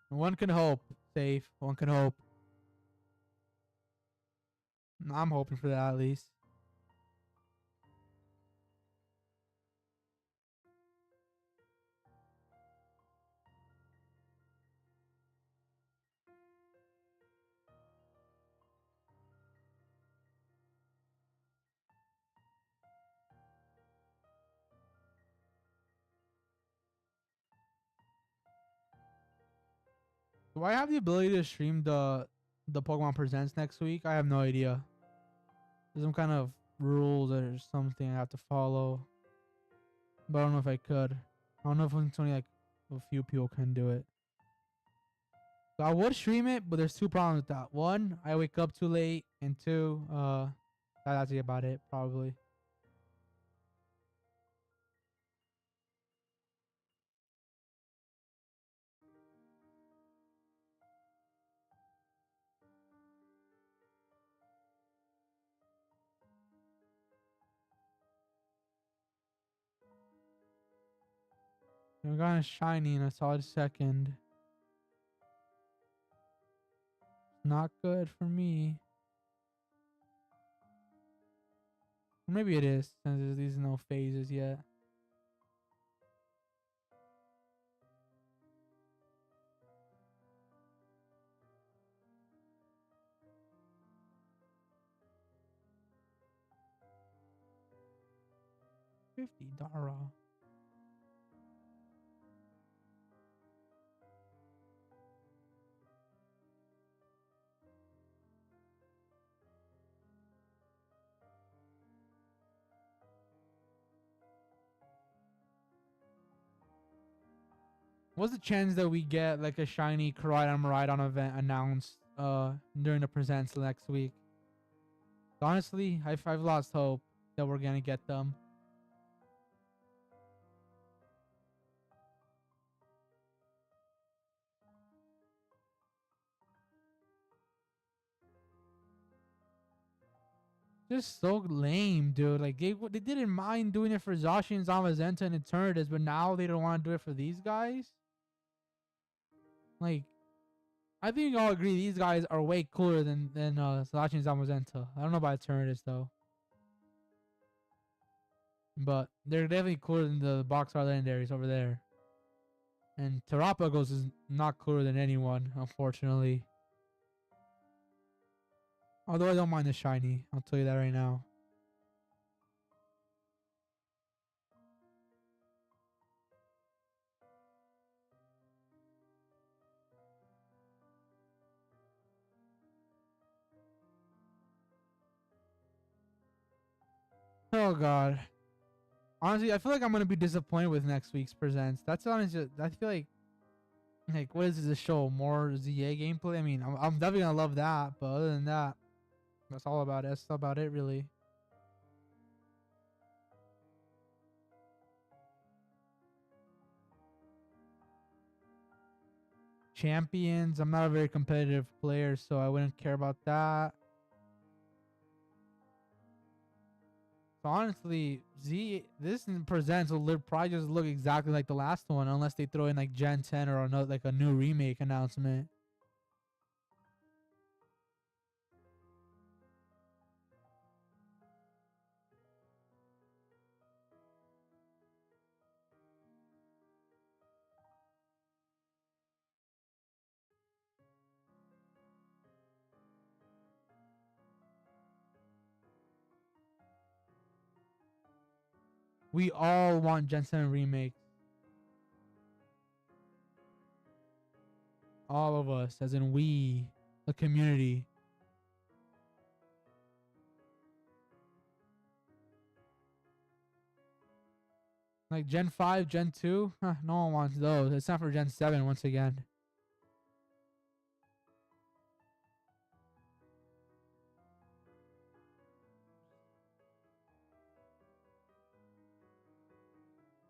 One can hope. Safe. One can hope. I'm hoping for that at least. Do I have the ability to stream the Pokemon Presents next week? I have no idea. There's some kind of rules or something I have to follow, but I don't know if I could. I don't know if it's only like a few people can do it. So I would stream it, but there's two problems with that. One, I wake up too late, and two, that's about it probably. I got a shiny in a solid second. Not good for me. Maybe it is, since there's these no phases yet. $50. What's the chance that we get like a shiny Koraidon Miraidon event announced during the presents next week? Honestly, I've lost hope that we're gonna get them. Just so lame, dude. Like they didn't mind doing it for Zacian, Zamazenta, and Eternatus, but now they don't want to do it for these guys. Like, I think you all agree these guys are way cooler than Zacian and Zamazenta. I don't know about Eternatus though, but they're definitely cooler than the Boxcar legendaries over there. And Terapagos is not cooler than anyone, unfortunately. Although I don't mind the shiny, I'll tell you that right now. Oh god. Honestly, I feel like I'm gonna be disappointed with next week's presents. That's honestly, I feel like what is this show? More ZA gameplay? I mean, I'm definitely gonna love that, but other than that, that's all about it. That's about it, really. Champions. I'm not a very competitive player, so I wouldn't care about that. So honestly, this presents will probably just look exactly like the last one, unless they throw in like Gen 10 or another like a new remake announcement. We all want Gen 7 remakes. All of us, as in we, the community. Like Gen 5, Gen 2, no one wants those. It's not for Gen 7 once again.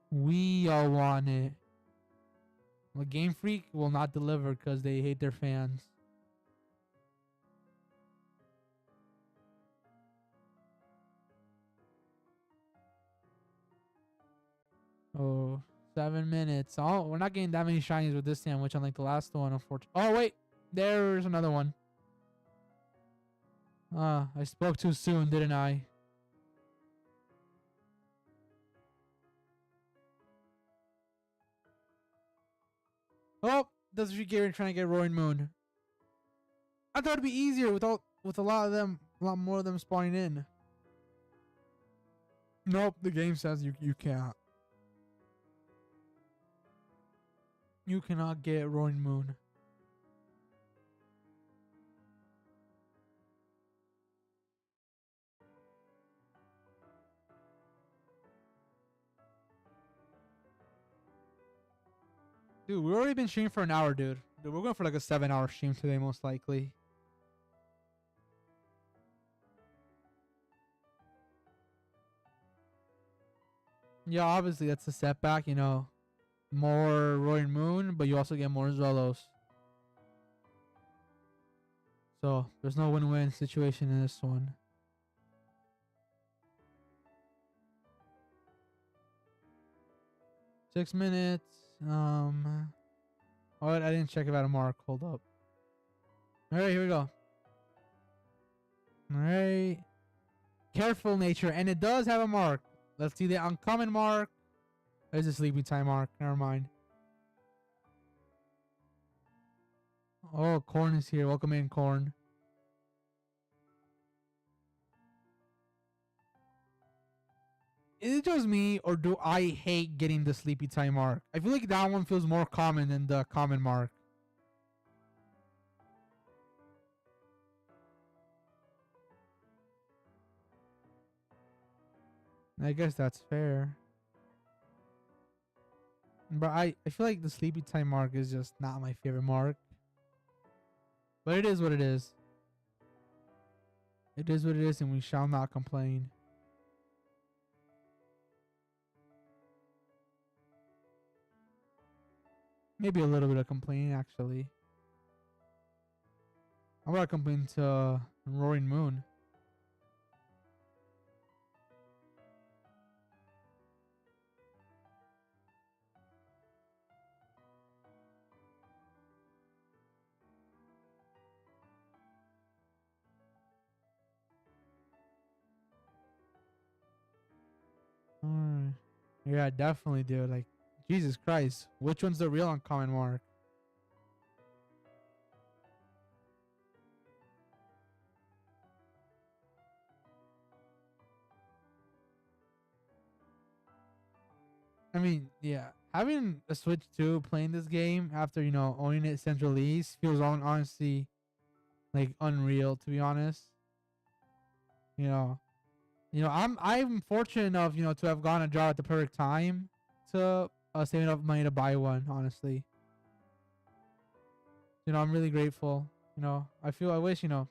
We all want it. Well, Game Freak will not deliver because they hate their fans. Oh, 7 minutes. Oh, we're not getting that many shinies with this sandwich, unlike the last one, unfortunately. Oh, wait. There's another one. I spoke too soon, didn't I? Oh, that's Gary trying to get Roaring Moon. I thought it'd be easier with a lot of them, a lot more of them spawning in. Nope, the game says you can't. You cannot get Roaring Moon. Dude, we've already been streaming for an hour, dude. Dude, we're going for like a 7-hour stream today, most likely. Yeah, obviously that's a setback, you know. More Roaring Moon, but you also get more Zelos. So there's no win-win situation in this one. Six minutes. Oh, I didn't check if I had a mark. Hold up. All right, here we go. All right. Careful nature, and it does have a mark. Let's see the uncommon mark. There's a sleepy time mark. Never mind. Oh, Corn is here. Welcome in, Corn. Is it just me, or do I hate getting the sleepy time mark? I feel like that one feels more common than the common mark. I guess that's fair. But I feel like the sleepy time mark is just not my favorite mark. But it is what it is. It is what it is, and we shall not complain. Maybe a little bit of complaining, actually. I'm gonna complain to Roaring Moon. Alright. Yeah, definitely, dude. Like, Jesus Christ. Which one's the real uncommon mark? I mean, yeah. Having a Switch 2 playing this game after, you know, owning it since release feels honestly like unreal, to be honest. You know. I'm fortunate enough, you know, to have gotten a job at the perfect time to save enough money to buy one, honestly. You know, I'm really grateful. You know, I wish, you know,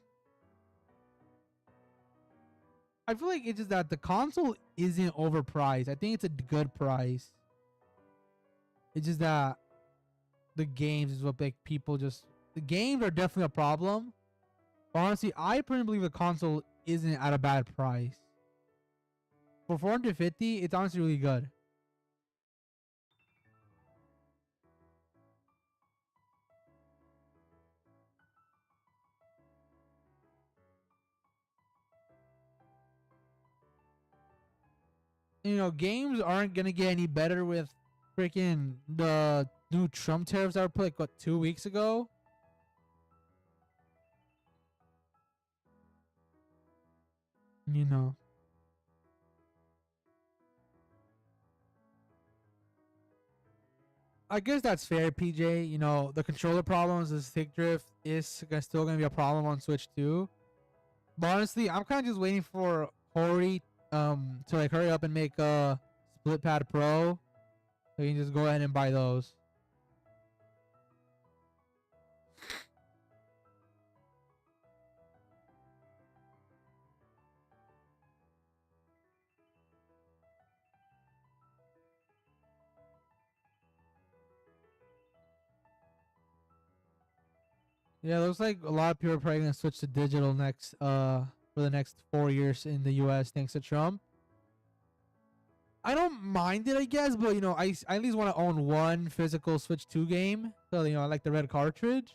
I feel like it's just that the console isn't overpriced. I think it's a good price. It's just that the games is what like people just the games are definitely a problem. But honestly, I personally believe the console isn't at a bad price. For 450, it's honestly really good. You know, games aren't gonna get any better with freaking the new Trump tariffs that were put like what 2 weeks ago. You know, I guess that's fair, PJ. You know, the controller problems, the stick drift is still gonna be a problem on Switch too. But honestly, I'm kind of just waiting for Hori to like hurry up and make a Split Pad Pro. So you can just go ahead and buy those. Yeah, looks like a lot of people are probably gonna switch to digital next for the next 4 years in the US thanks to Trump. I don't mind it, I guess, but you know, I at least want to own one physical Switch 2 game. So you know, I like the red cartridge.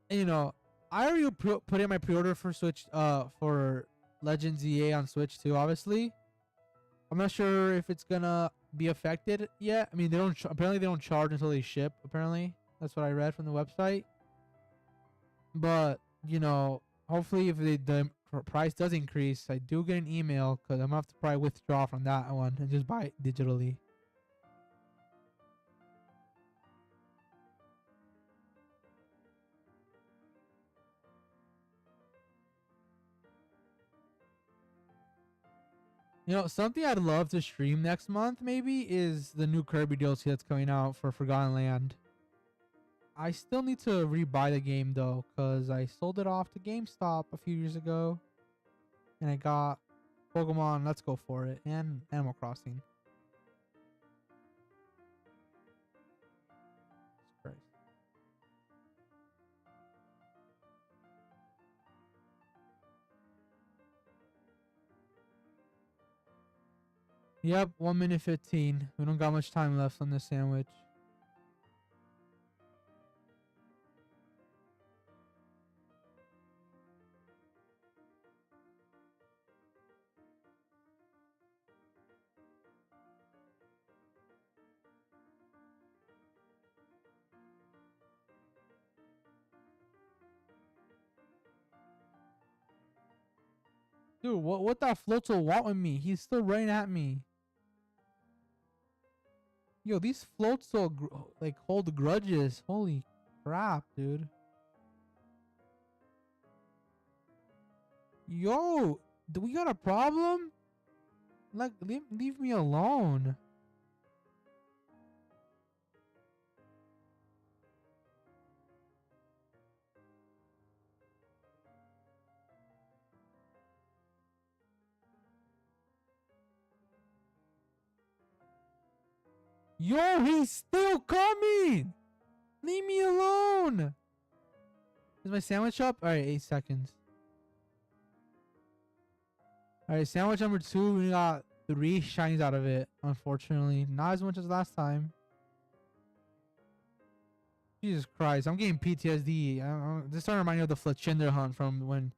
And you know, I already put in my pre-order for Switch for Legends EA on Switch 2, obviously. I'm not sure if it's gonna be affected yet. I mean, they don't apparently they don't charge until they ship. Apparently, that's what I read from the website. But you know, hopefully, if the price does increase, I do get an email because I'm gonna have to probably withdraw from that one and just buy it digitally. You know, something I'd love to stream next month maybe is the new Kirby DLC that's coming out for Forgotten Land. I still need to rebuy the game though, because I sold it off to GameStop a few years ago. And I got Pokemon Let's Go for it and Animal Crossing. Christ. Yep, 1 minute 15. We don't got much time left on this sandwich. Dude, what that Floatzel want with me? He's still running at me. Yo, these Floatzel like hold grudges. Holy crap, dude. Yo, do we got a problem? Like, leave me alone. Yo, he's still coming. Leave me alone. Is my sandwich up? All right, 8 seconds. All right, sandwich number 2. We got 3 shinies out of it. Unfortunately, not as much as last time. Jesus Christ, I'm getting PTSD. This starting to remind me of the Fletchinder hunt from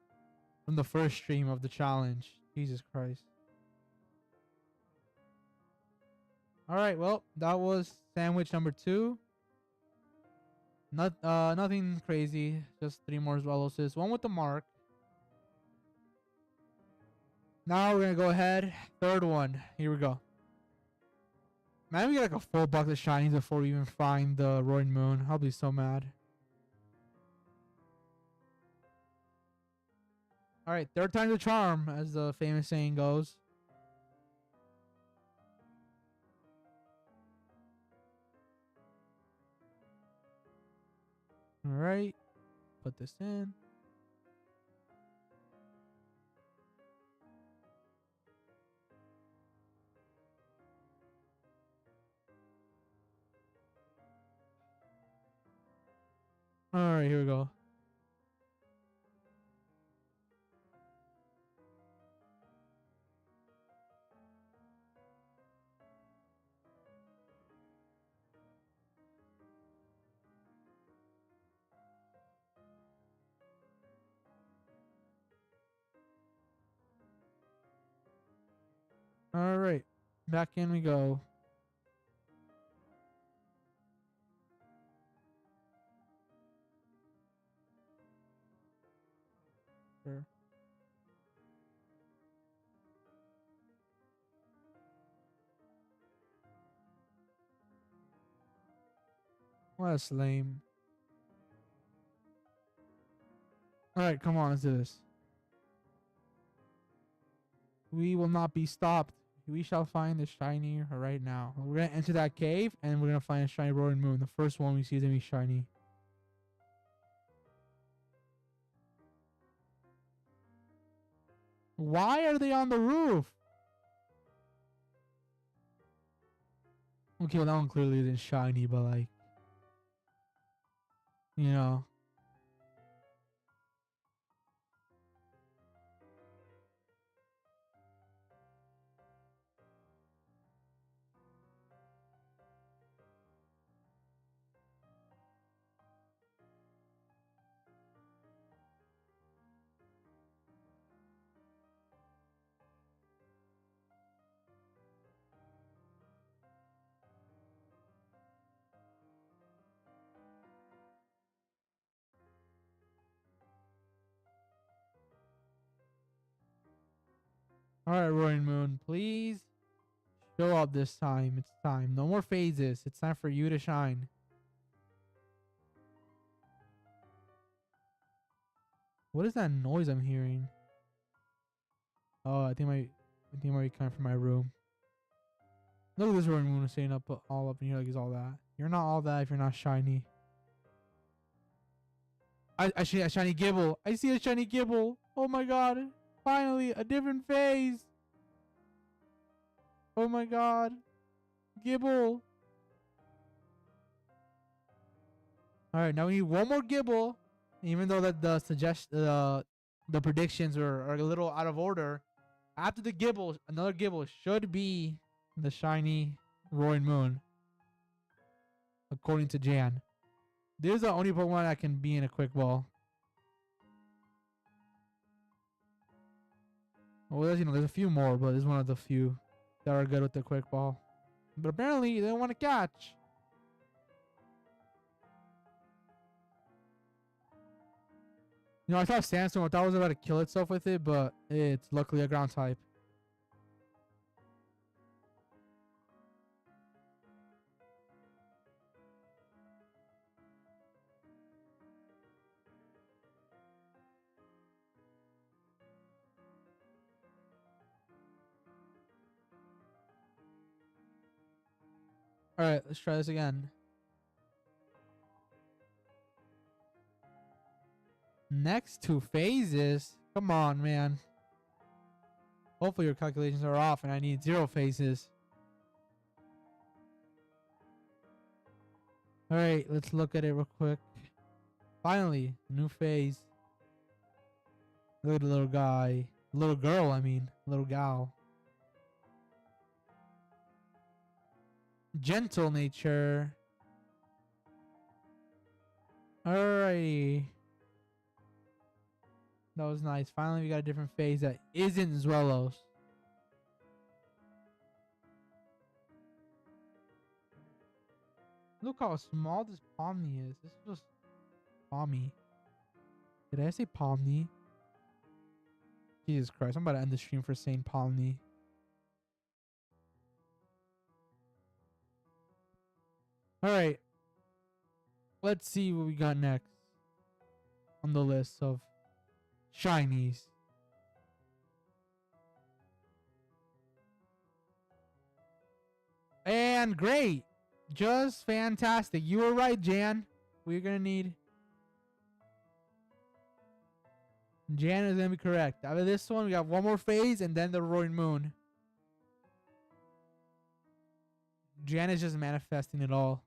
the first stream of the challenge. Jesus Christ. All right, well, that was sandwich number 2. Nothing crazy. Just 3 more Zwelloses. 1 with the mark. Now we're gonna go ahead. 3rd one. Here we go. Man, we get like a full box of shinies before we even find the Roaring Moon. I'll be so mad. All right, 3rd time's a charm, as the famous saying goes. All right, put this in. All right, here we go. All right, back in we go. Sure. Well, that's lame. All right, come on, let's do this. We will not be stopped. We shall find the shiny right now. We're gonna enter that cave and we're gonna find a shiny Roaring Moon. The first one we see is gonna be shiny. Why are they on the roof? Okay, well that one clearly isn't shiny, but like, you know. All right, Roaring Moon, please show up this time. It's time. No more phases. It's time for you to shine. What is that noise I'm hearing? Oh, I think my I think I'm already coming from my room. Look at this Roaring Moon staying up all up in here like he's all that. You're not all that if you're not shiny. I see a shiny Gibble. I see a shiny Gibble. Oh my god. Finally, a different phase. Oh my god. Gibble. Alright, now we need one more Gibble. Even though that the predictions are a little out of order. After the Gibble, another Gibble should be the shiny Roaring Moon. According to Jan. This is the only Pokemon that can be in a Quick Ball. Well, there's a few more, but this is one of the few that are good with the Quick Ball. But apparently, they don't want to catch. You know, I thought Sandstorm, I thought it was about to kill itself with it, but it's luckily a ground type. Alright, let's try this again. Next two phases? Come on, man. Hopefully your calculations are off and I need 0 phases. Alright, let's look at it real quick. Finally, new phase. Look at the little guy. Little girl, I mean. Little gal. Gentle nature. Alrighty. That was nice. Finally, we got a different phase that isn't Zwelos. Look how small this Pomni is. This is just Pomni. Did I say Pomni? Jesus Christ, I'm about to end the stream for saying Pomni. Alright. Let's see what we got next on the list of shinies. And great. Just fantastic. You were right, Jan. We're going to need... Jan is going to be correct. Out of this one, we got one more phase and then the Roaring Moon. Jan is just manifesting it all.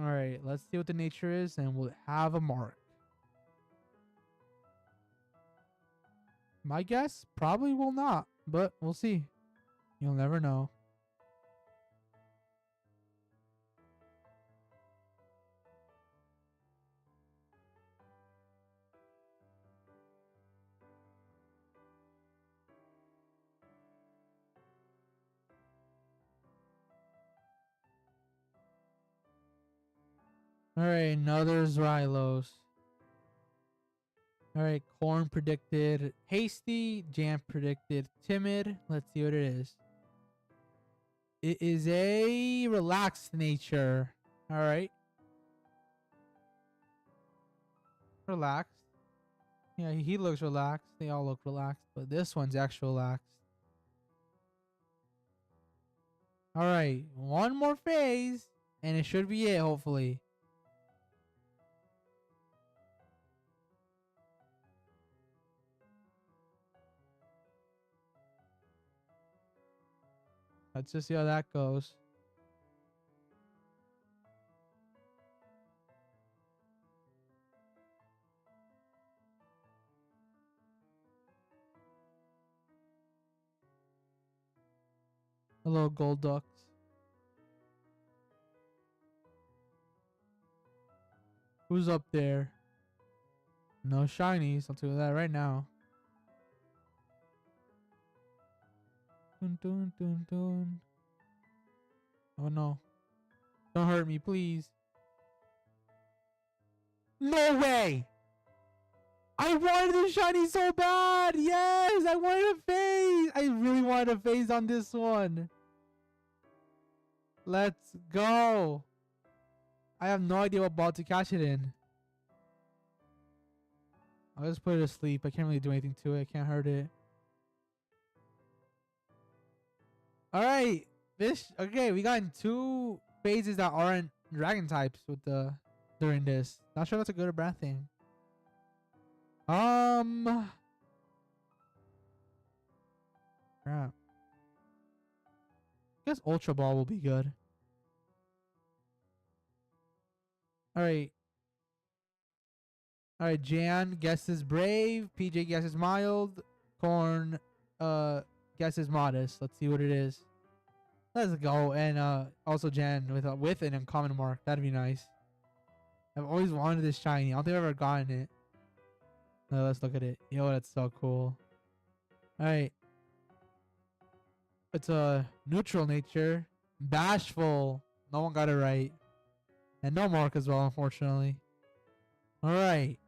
Alright, let's see what the nature is and we'll have a mark. My guess probably will not, but we'll see. You'll never know. Alright, another Xylos. Alright, Corn predicted hasty. Jam predicted timid. Let's see what it is. It is a relaxed nature. Alright. Relaxed. Yeah, he looks relaxed. They all look relaxed. But this one's actually relaxed. Alright, one more phase. And it should be it, hopefully. Let's just see how that goes. Hello, gold ducks. Who's up there? No shinies. I'll tell you that right now. Dun, dun, dun, dun. Oh no. Don't hurt me, please. No way! I wanted a shiny so bad! Yes! I wanted a phase! I really wanted a phase on this one. Let's go. I have no idea what ball to catch it in. I'll just put it to sleep. I can't really do anything to it. I can't hurt it. Alright. Okay, we got two phases that aren't dragon types with the during this. Not sure that's a good or bad thing. Crap. I guess Ultra Ball will be good. Alright. Alright, Jan guesses brave. PJ guesses mild. Corn guesses modest. Let's see what it is. Let's go. And also Jan with an uncommon mark. That'd be nice. I've always wanted this shiny. I don't think I've ever gotten it. Let's look at it. Yo, that's so cool. Alright. It's a neutral nature. Bashful. No one got it right. And no mark as well, unfortunately. Alright.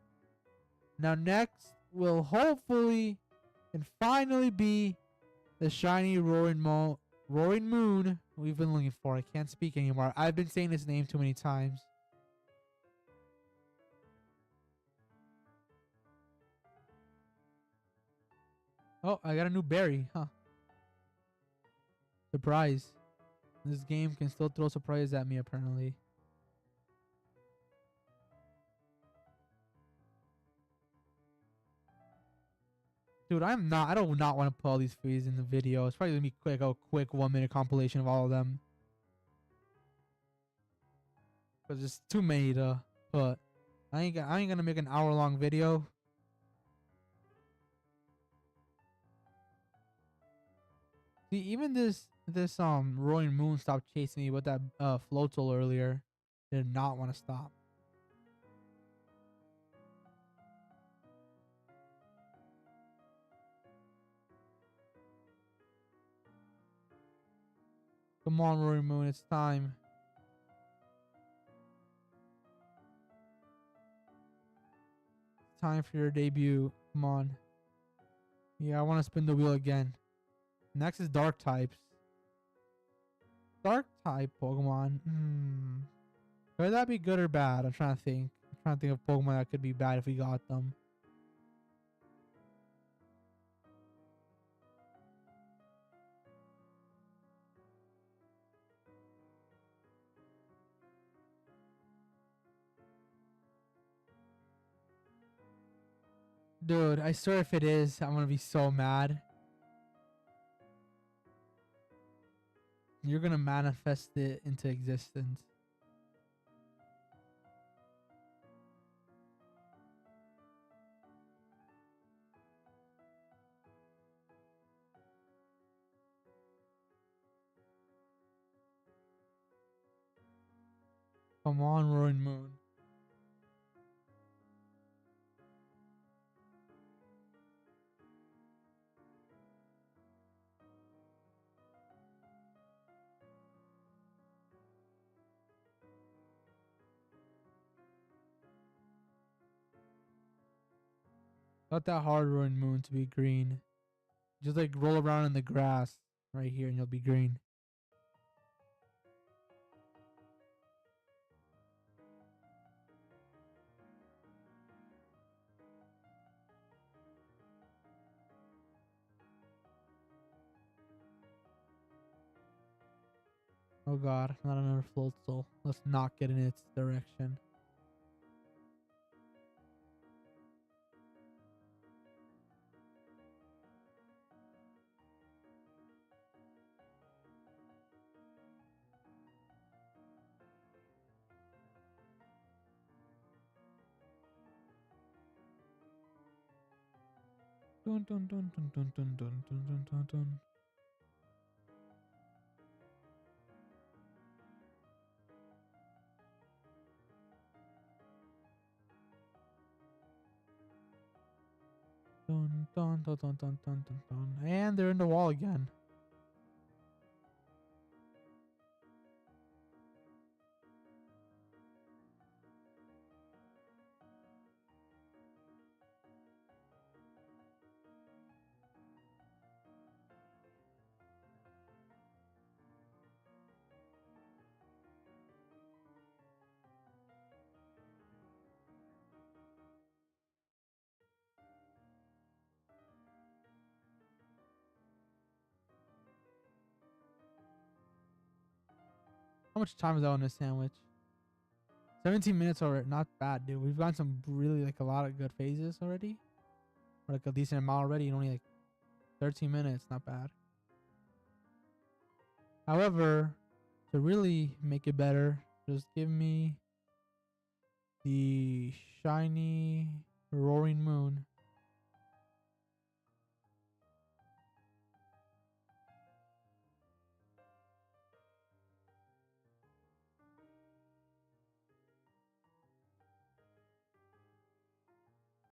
Now next will hopefully and finally be the shiny Roaring Moon we've been looking for. I can't speak anymore. I've been saying his name too many times. Oh, I got a new berry, huh? Surprise. This game can still throw surprises at me, apparently. Dude, I do not want to put all these frees in the video. It's probably gonna be a quick 1-minute compilation of all of them. Cause there's too many to put. I ain't gonna make an hour-long video. See, even this Roaring Moon stopped chasing me with that Floatzel earlier. Did not want to stop. Come on, Roaring Moon, it's time. It's time for your debut. Come on. Yeah, I want to spin the wheel again. Next is Dark types. Dark type Pokemon. Could that be good or bad? I'm trying to think. I'm trying to think of Pokemon that could be bad if we got them. Dude, I swear if it is, I'm gonna be so mad. You're gonna manifest it into existence. Come on, Roaring Moon. Not that hard, Roaring Moon, to be green. Just like roll around in the grass right here and you'll be green. Oh god, not another Floatzel. Let's not get in its direction. Dun dun dun dun dun dun dun dun dun dun dun. Dun dun dun dun dun dun dun dun. And they're in the wall again. How much time is that on this sandwich? 17 minutes already. Not bad, dude. We've gotten some really, like, a lot of good phases already. Or, like, a decent amount already in only, like, 13 minutes. Not bad. However, to really make it better, just give me the shiny roaring moon.